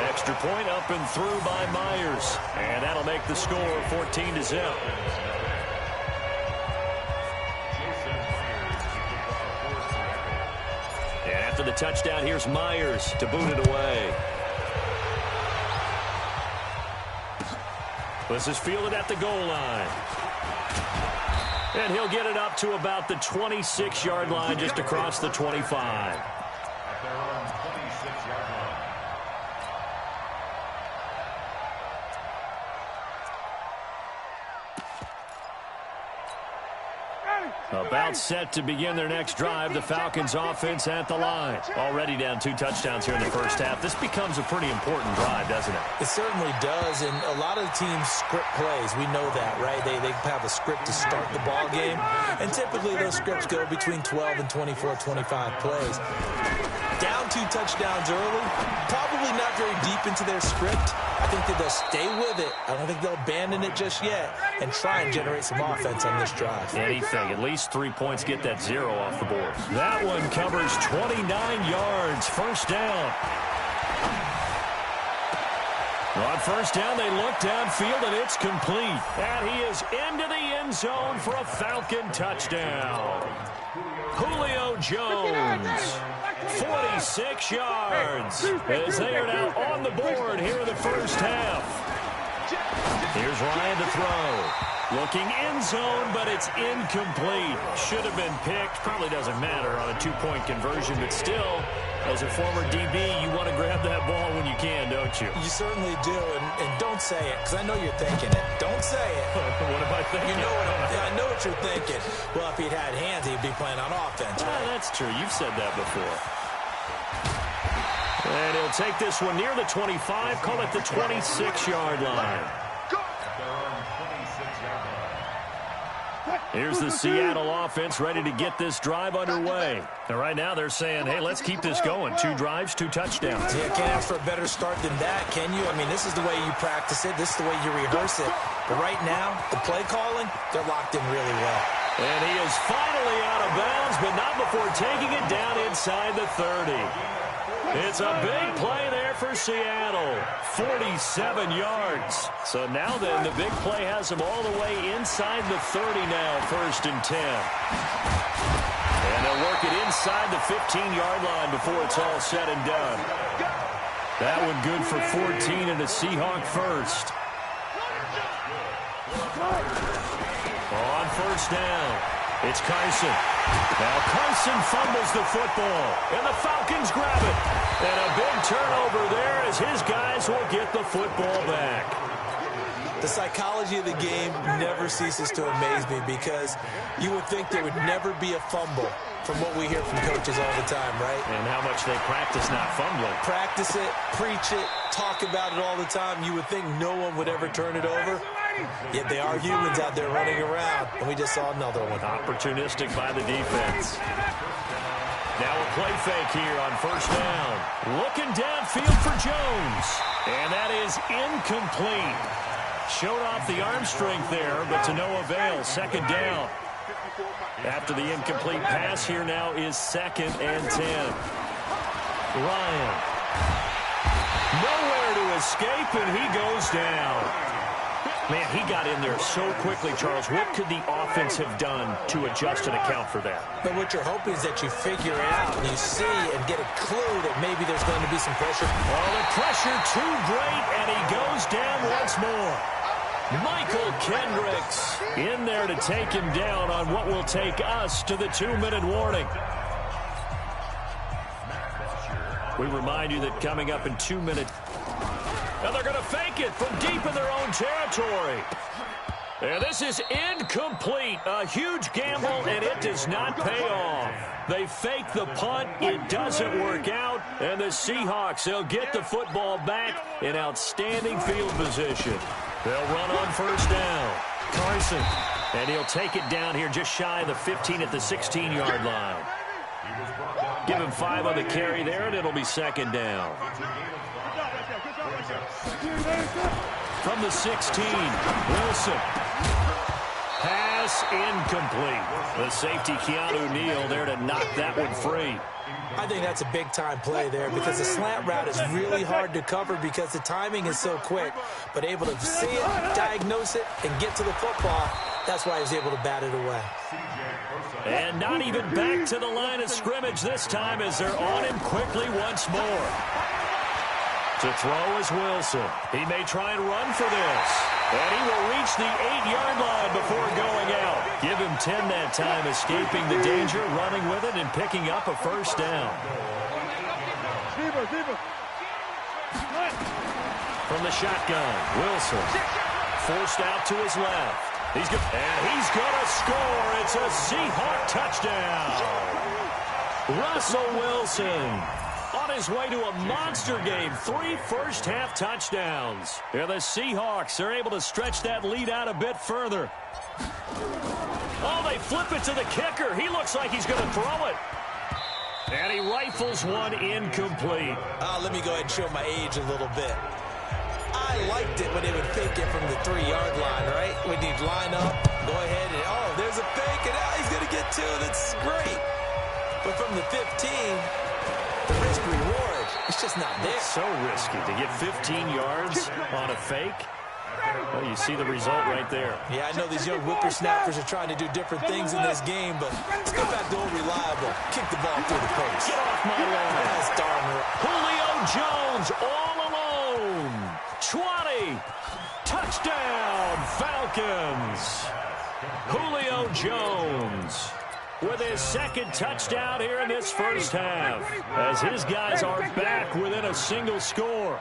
Extra point up and through by Myers. And that'll make the score 14-0. And after the touchdown, here's Myers to boot it away. This is fielded at the goal line. And he'll get it up to about the 26-yard line, just across the 25. About set to begin their next drive. The Falcons offense at the line. Already down 2 touchdowns here in the first half. This becomes a pretty important drive, doesn't it? It certainly does, and a lot of teams script plays. We know that, right? They have a script to start the ball game, and typically those scripts go between 12 and 24, 25 plays. Down 2 touchdowns early, probably not very deep into their script. I think that they'll stay with it. I don't think they'll abandon it just yet and try and generate some offense on this drive. Anything. At least 3 points, get that 0 off the board. That one covers 29 yards. First down. On first down, they look downfield, and it's complete. And he is into the end zone for a Falcon touchdown. Julio Jones, 46 yards, as they are now on the board here in the first half. Here's Ryan to throw. Looking end zone, but it's incomplete. Should have been picked. Probably doesn't matter on a 2-point conversion, but still, as a former DB, you want to grab that ball when you can, don't you? You certainly do, and don't say it, because I know you're thinking it. Don't say it. What am I thinking? I know what you're thinking. Well, if he'd had hands, he'd be playing on offense, right? That's true. You've said that before. And he'll take this one near the 25, call it the 26-yard line. Here's the Seattle offense ready to get this drive underway. And right now they're saying, hey, let's keep this going. 2 drives, 2 touchdowns. Yeah, can't ask for a better start than that, can you? I mean, this is the way you practice it. This is the way you rehearse it. But right now, the play calling, they're locked in really well. And he is finally out of bounds, but not before taking it down inside the 30. It's a big play there for Seattle. 47 yards. So now then, the big play has them all the way inside the 30 now, 1st and 10. And they'll work it inside the 15-yard line before it's all said and done. That one good for 14 and a Seahawk first. On first down, it's Carson. Now Carson fumbles the football, and the Falcons grab it. And a big turnover there as his guys will get the football back. The psychology of the game never ceases to amaze me, because you would think there would never be a fumble from what we hear from coaches all the time, right? And how much they practice not fumbling. Practice it, preach it, talk about it all the time. You would think no one would ever turn it over. Yet they are humans out there running around, and we just saw another one. Opportunistic by the defense. Now a play fake here on first down. Looking downfield for Jones. And that is incomplete. Showed off the arm strength there, but to no avail. Second down. After the incomplete pass, here now is 2nd and 10. Ryan. Nowhere to escape, and he goes down. Man, he got in there so quickly, Charles. What could the offense have done to adjust and account for that? But what you're hoping is that you figure it out and you see and get a clue that maybe there's going to be some pressure. Oh, the pressure too great, and he goes down once more. Michael Kendricks in there to take him down on what will take us to the 2-minute warning. We remind you that coming up in 2 minutes, and they're going to fake it from deep in their own territory. And this is incomplete. A huge gamble, and it does not pay off. They fake the punt. It doesn't work out. And the Seahawks, they'll get the football back in outstanding field position. They'll run on first down. Carson. And he'll take it down here just shy of the 15 at the 16-yard line. Give him 5 on the carry there, and it'll be 2nd down. From the 16, Wilson. Pass incomplete. The safety, Keanu Neal, there to knock that one free. I think that's a big-time play there because the slant route is really hard to cover because the timing is so quick. But able to see it, diagnose it, and get to the football, that's why he was able to bat it away. And not even back to the line of scrimmage this time as they're on him quickly once more. To throw is Wilson. He may try and run for this. And he will reach the 8-yard line before going out. Give him 10 that time, escaping the danger, running with it, and picking up a first down. From the shotgun, Wilson. Forced out to his left. He's going to score. It's a Seahawk touchdown. Russell Wilson on his way to a monster game. 3 first-half touchdowns. And the Seahawks are able to stretch that lead out a bit further. Oh, they flip it to the kicker. He looks like he's going to throw it. And he rifles one incomplete. Let me go ahead and show my age a little bit. I liked it when they would fake it from the 3-yard line, right? When you'd line up, go ahead and, oh, there's a fake, and now he's going to get 2. That's great. But from the 15, the risk-reward, it's just not there. It's so risky to get 15 yards on a fake. Well, you see the result right there. Yeah, I know these young whippersnappers are trying to do different things in this game, but let's go back to old reliable. Kick the ball through the post. Get off my lawn. That's darn right. Julio Jones all alone. 20. Touchdown, Falcons. Julio Jones with his second touchdown here in this first half, as his guys are back within a single score.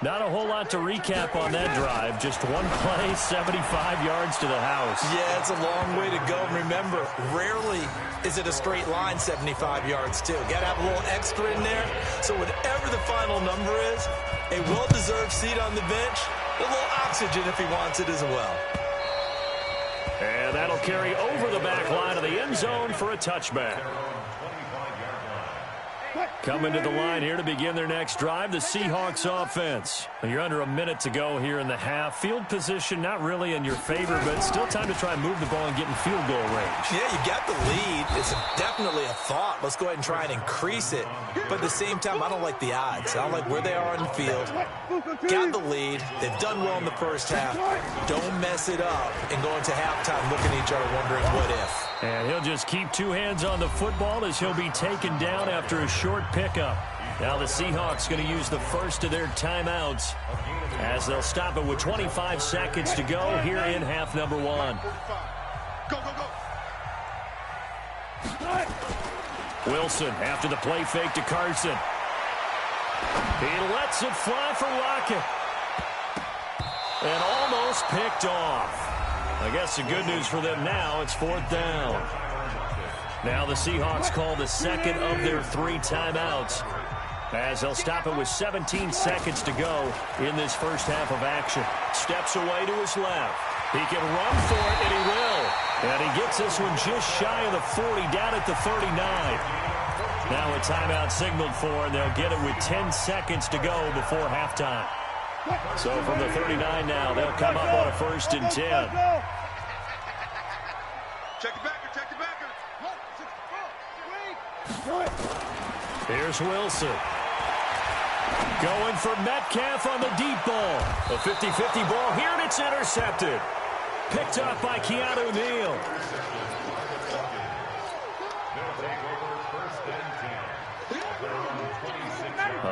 Not a whole lot to recap on that drive. Just one play, 75 yards to the house. Yeah, it's a long way to go. And remember, rarely is it a straight line 75 yards, too. Got to have a little extra in there. So whatever the final number is, a well-deserved seat on the bench, a little oxygen if he wants it as well. And that'll carry over the back line of the end zone for a touchback. Coming to the line here to begin their next drive, the Seahawks offense. You're under a minute to go here in the half. Field position not really in your favor, but still time to try and move the ball and get in field goal range. Yeah, you got the lead. It's definitely a thought. Let's go ahead and try and increase it. But at the same time, I don't like the odds. I don't like where they are on the field. Got the lead. They've done well in the first half. Don't mess it up and go into halftime looking at each other wondering what if. And he'll just keep 2 hands on the football as he'll be taken down after a short pickup. Now the Seahawks going to use the first of their timeouts as they'll stop it with 25 seconds to go here in half number 1. Go, go, go. Wilson after the play fake to Carson. He lets it fly for Lockett. And almost picked off. I guess the good news for them now, it's 4th down. Now the Seahawks call the second of their 3 timeouts as they'll stop it with 17 seconds to go in this first half of action. Steps away to his left. He can run for it, and he will. And he gets this one just shy of the 40, down at the 39. Now a timeout signaled for, and they'll get it with 10 seconds to go before halftime. So from the 39 now, they'll come up on a 1st and 10. Check the backer, check the backer. Here's Wilson. Going for Metcalf on the deep ball. A 50-50 ball here, and it's intercepted. Picked up by Keanu Neal.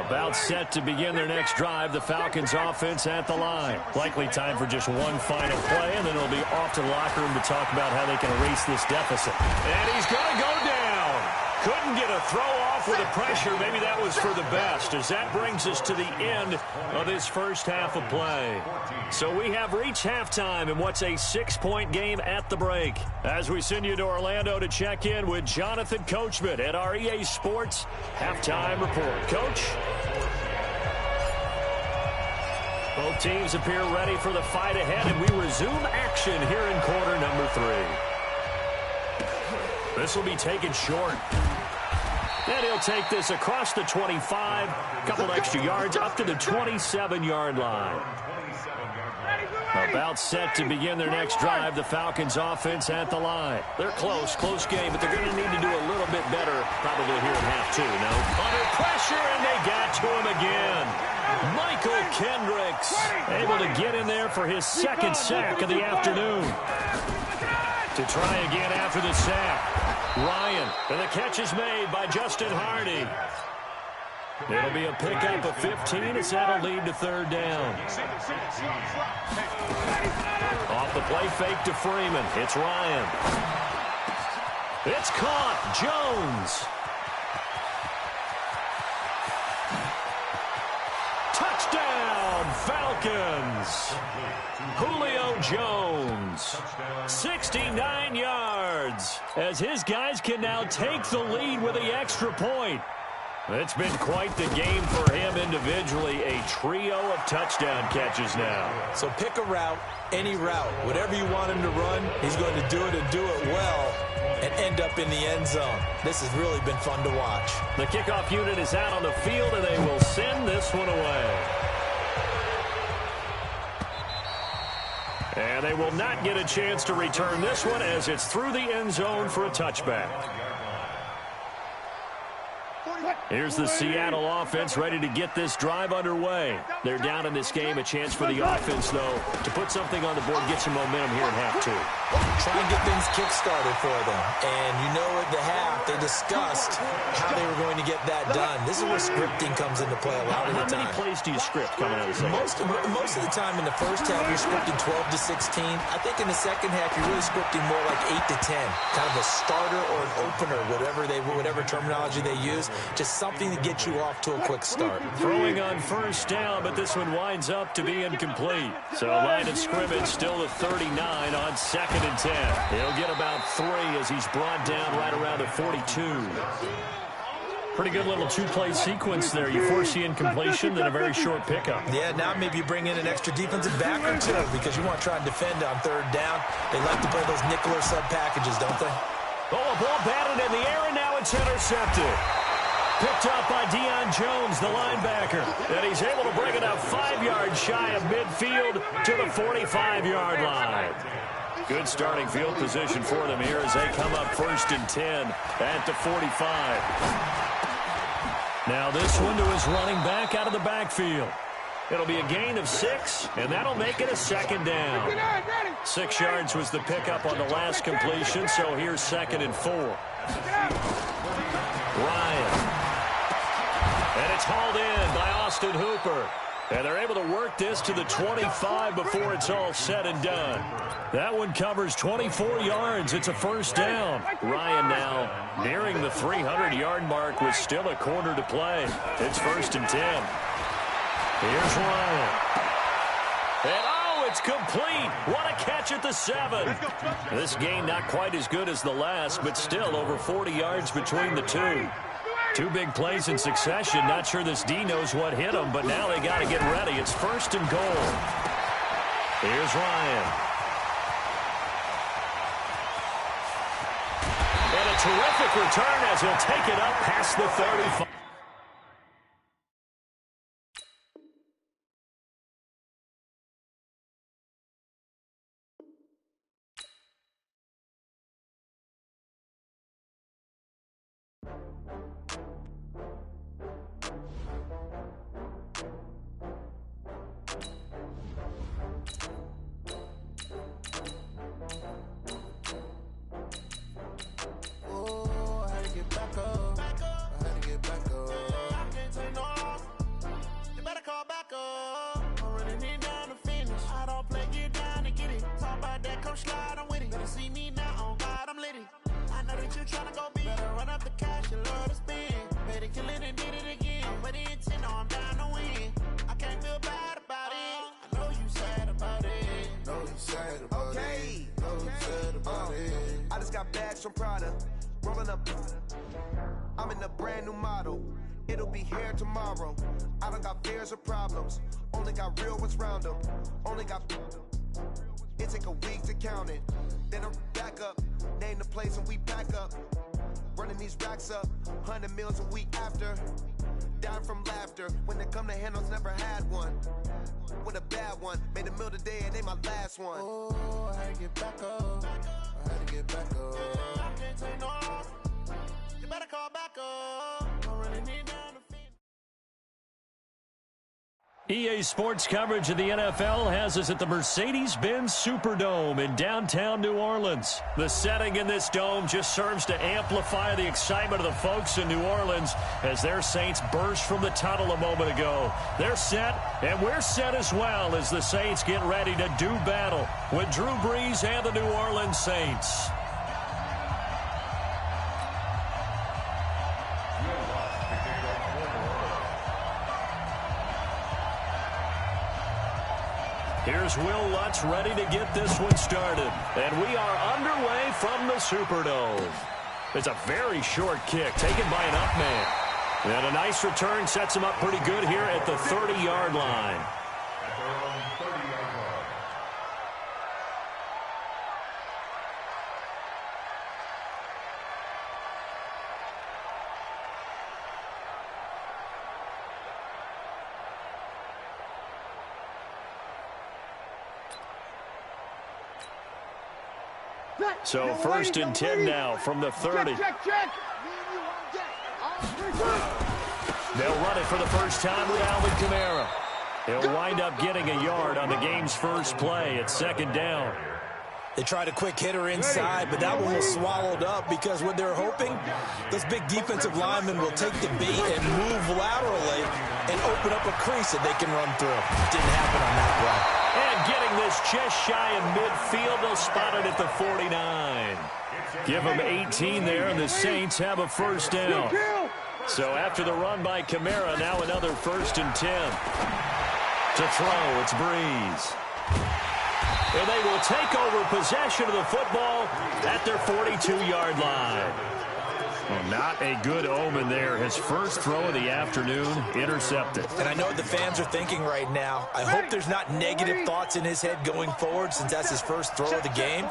About set to begin their next drive. The Falcons offense at the line. Likely time for just one final play, and then it'll be off to the locker room to talk about how they can erase this deficit. And he's going to go down. Couldn't get a throw off with the pressure. Maybe that was for the best, as that brings us to the end of this first half of play. So we have reached halftime in what's a 6-point game at the break. As we send you to Orlando to check in with Jonathan Coachman at our EA Sports Halftime Report. Coach? Both teams appear ready for the fight ahead, and we resume action here in quarter number 3. This will be taken short. And he'll take this across the 25, a couple extra yards up to the 27-yard line. About set to begin their next drive, the Falcons offense at the line. They're close game, but they're going to need to do a little bit better probably here at half two, no? Under pressure, and they got to him again. Michael Kendricks able to get in there for his second sack of the afternoon. To try again after the sack. Ryan, and the catch is made by Justin Hardy. It'll be a pickup of 15 as that'll lead to third down. Off the play fake to Freeman. It's Ryan. It's caught. Jones. Touchdown, Falcons. Julio Jones. 69 yards as his guys can now take the lead with the extra point. It's been quite the game for him individually. A trio of touchdown catches now. So pick a route, any route. Whatever you want him to run, he's going to do it and do it well and end up in the end zone. This has really been fun to watch. The kickoff unit is out on the field, and they will send this one away. And they will not get a chance to return this one as it's through the end zone for a touchback. Here's the Seattle offense ready to get this drive underway. They're down in this game. A chance for the offense, though, to put something on the board, get some momentum here in half two. Try and get things kick-started for them. And you know at the half, they discussed how they were going to get that done. This is where scripting comes into play a lot of the time. How many plays do you script coming out of the second? Most of the time in the first half, you're scripting 12 to 16. I think in the second half, you're really scripting more like 8 to 10. Kind of a starter or an opener, whatever terminology they use. Just something to get you off to a quick start. Throwing on first down, but this one winds up to be incomplete. So line of scrimmage still at 39 on 2nd and 10. He'll get about 3 as he's brought down right around the 42. Pretty good little two-play sequence there. You foresee incompletion, then a very short pickup. Yeah, now maybe you bring in an extra defensive back or two because you want to try and defend on third down. They like to play those nickel or sub packages, don't they? Oh, a ball batted in the air, and now it's intercepted. Picked up by Deion Jones, the linebacker. And he's able to bring it up 5 yards shy of midfield to the 45-yard line. Good starting field position for them here as they come up 1st and 10 at the 45. Now this one to his running back out of the backfield. It'll be a gain of 6, and that'll make it a 2nd down. 6 yards was the pickup on the last completion, so here's 2nd and 4. Ryan. And it's hauled in by Austin Hooper. And they're able to work this to the 25 before it's all said and done. That one covers 24 yards. It's a 1st down. Ryan now nearing the 300-yard mark with still a quarter to play. It's 1st and 10. Here's Ryan. And oh, it's complete. What a catch at the 7. This game not quite as good as the last, but still over 40 yards between the two. 2 big plays in succession. Not sure this D knows what hit him, but now they got to get ready. It's 1st and goal. Here's Ryan. And a terrific return as he'll take it up past the 35. From Prada, rolling up. I'm in a brand new model. It'll be here tomorrow. I don't got fears or problems. Only got real ones round them. Only got. It take a week to count it. Then I'm back up. Name the place and we back up. running these racks up, 100 meals a week after. Dying from laughter, when it come to handles, never had one. With a bad one, made a meal today, it ain't my last one. Oh, I had to get back up, I had to get back up. I can't take no loss, you better call back up. I really need down to feed. EA Sports coverage of the NFL has us at the Mercedes-Benz Superdome in downtown New Orleans. The setting in this dome just serves to amplify the excitement of the folks in New Orleans as their Saints burst from the tunnel a moment ago. They're set, and we're set as well as the Saints get ready to do battle with Drew Brees and the New Orleans Saints. Here's Will Lutz ready to get this one started. And we are underway from the Superdome. It's a very short kick taken by an up man. And a nice return sets him up pretty good here at the 30-yard line. At their own 30-yard line. So first and 10 now from the 30. They'll run it for the first time with Alvin Kamara. He'll wind up getting a yard on the game's first play at second down. They tried a quick hitter inside, but that one was swallowed up because what they're hoping, those big defensive linemen will take the bait and move laterally and open up a crease that they can run through. Didn't happen on that play. And getting this just shy of midfield, they'll spot it at the 49. Give them 18 there, and the Saints have a first down. So after the run by Kamara, now another first and 10. To throw, it's Brees. And they will take over possession of the football at their 42-yard line. Well, not a good omen there. His first throw of the afternoon intercepted. And I know what the fans are thinking right now. I hope there's not negative thoughts in his head going forward since that's his first throw of the game.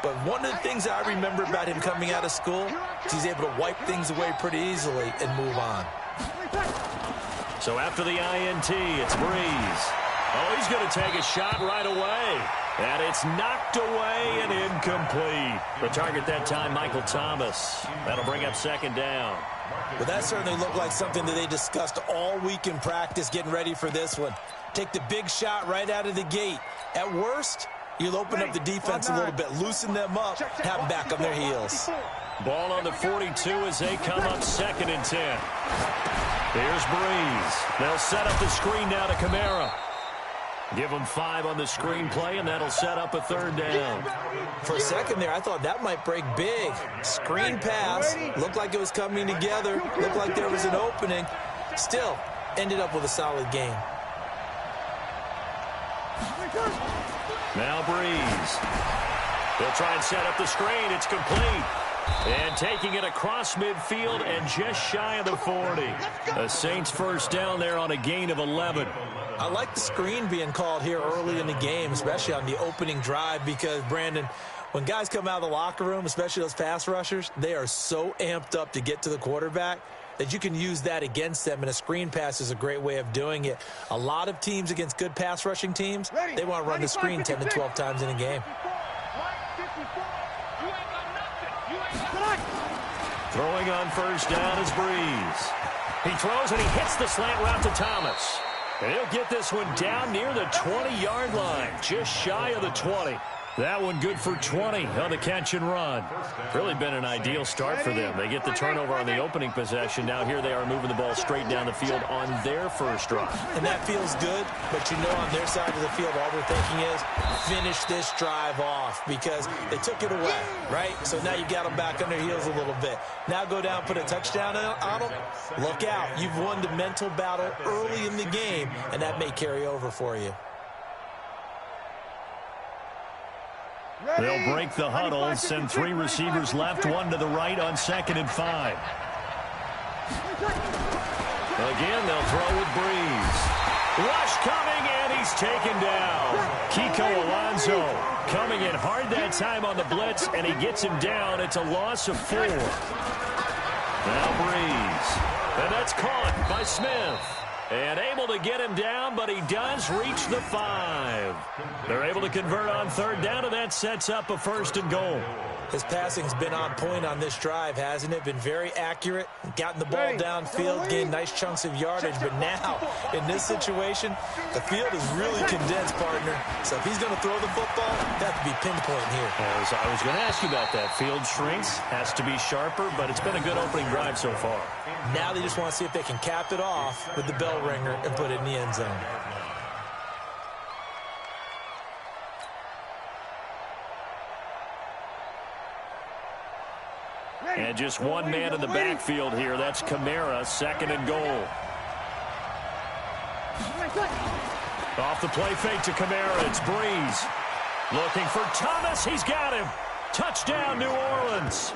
But one of the things I remember about him coming out of school is he's able to wipe things away pretty easily and move on. So after the INT, it's Brees. Oh, he's going to take a shot right away. And it's knocked away and incomplete. The target that time, Michael Thomas. That'll bring up second down. Well, that certainly looked like something that they discussed all week in practice getting ready for this one. Take the big shot right out of the gate. At worst, you'll open up the defense a little bit, loosen them up, have them back on their heels. Ball on the 42 as they come up second and 10. Here's Brees. They'll set up the screen now to Kamara. Give them 5 on the screen play, and that'll set up a third down. For a second there, I thought that might break big. Screen pass. Looked like it was coming together. Looked like there was an opening. Still, ended up with a solid game. Now Brees. They'll try and set up the screen. It's complete. And taking it across midfield and just shy of the 40. The Saints first down there on a gain of 11. I like the screen being called here early in the game, especially on the opening drive, because, Brandon, when guys come out of the locker room, especially those pass rushers, they are so amped up to get to the quarterback that you can use that against them, and a screen pass is a great way of doing it. A lot of teams against good pass rushing teams, they want to run the screen 10 to 12 times in a game. Throwing on first down is Brees. He throws and he hits the slant route to Thomas. And he'll get this one down near the 20-yard line, just shy of the 20. That one good for 20 on the catch and run. Really been an ideal start for them. They get the turnover on the opening possession. Now here they are moving the ball straight down the field on their first drive. And that feels good, but you know on their side of the field all they're thinking is finish this drive off because they took it away, right? So now you got them back on their heels a little bit. Now go down, put a touchdown on them. Look out. You've won the mental battle early in the game, and that may carry over for you. They'll break the huddle, send 3 receivers left, 1 to the right on 2nd and 5. Again, they'll throw with Brees. Rush coming, and he's taken down. Kiko Alonso coming in hard that time on the blitz, and he gets him down. It's a loss of 4. Now Breeze. And that's caught by Smith. And able to get him down, but he does reach the 5. They're able to convert on third down, and that sets up a 1st and goal. His passing's been on point on this drive, hasn't it? Been very accurate, gotten the ball downfield, gained nice chunks of yardage. But now, in this situation, the field is really condensed, partner. So if he's going to throw the football, that could be pinpoint here. As I was going to ask you about that. Field shrinks, has to be sharper, but it's been a good opening drive so far. Now they just want to see if they can cap it off with the bell ringer and put it in the end zone. And just one man in the backfield here. That's Kamara, 2nd and goal. Off the play fake to Kamara. It's Breeze. Looking for Thomas. He's got him. Touchdown, New Orleans.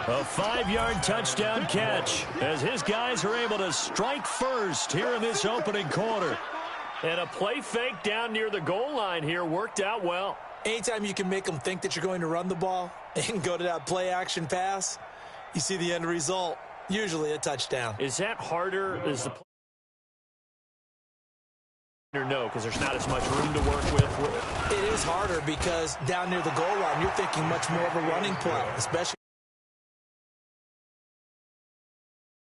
A 5-yard touchdown catch as his guys are able to strike first here in this opening quarter. And a play fake down near the goal line here worked out well. Anytime you can make them think that you're going to run the ball and go to that play-action pass, you see the end result, usually a touchdown. Is that harder? Is the or no, because there's not as much room to work with? It is harder because down near the goal line, you're thinking much more of a running play, especially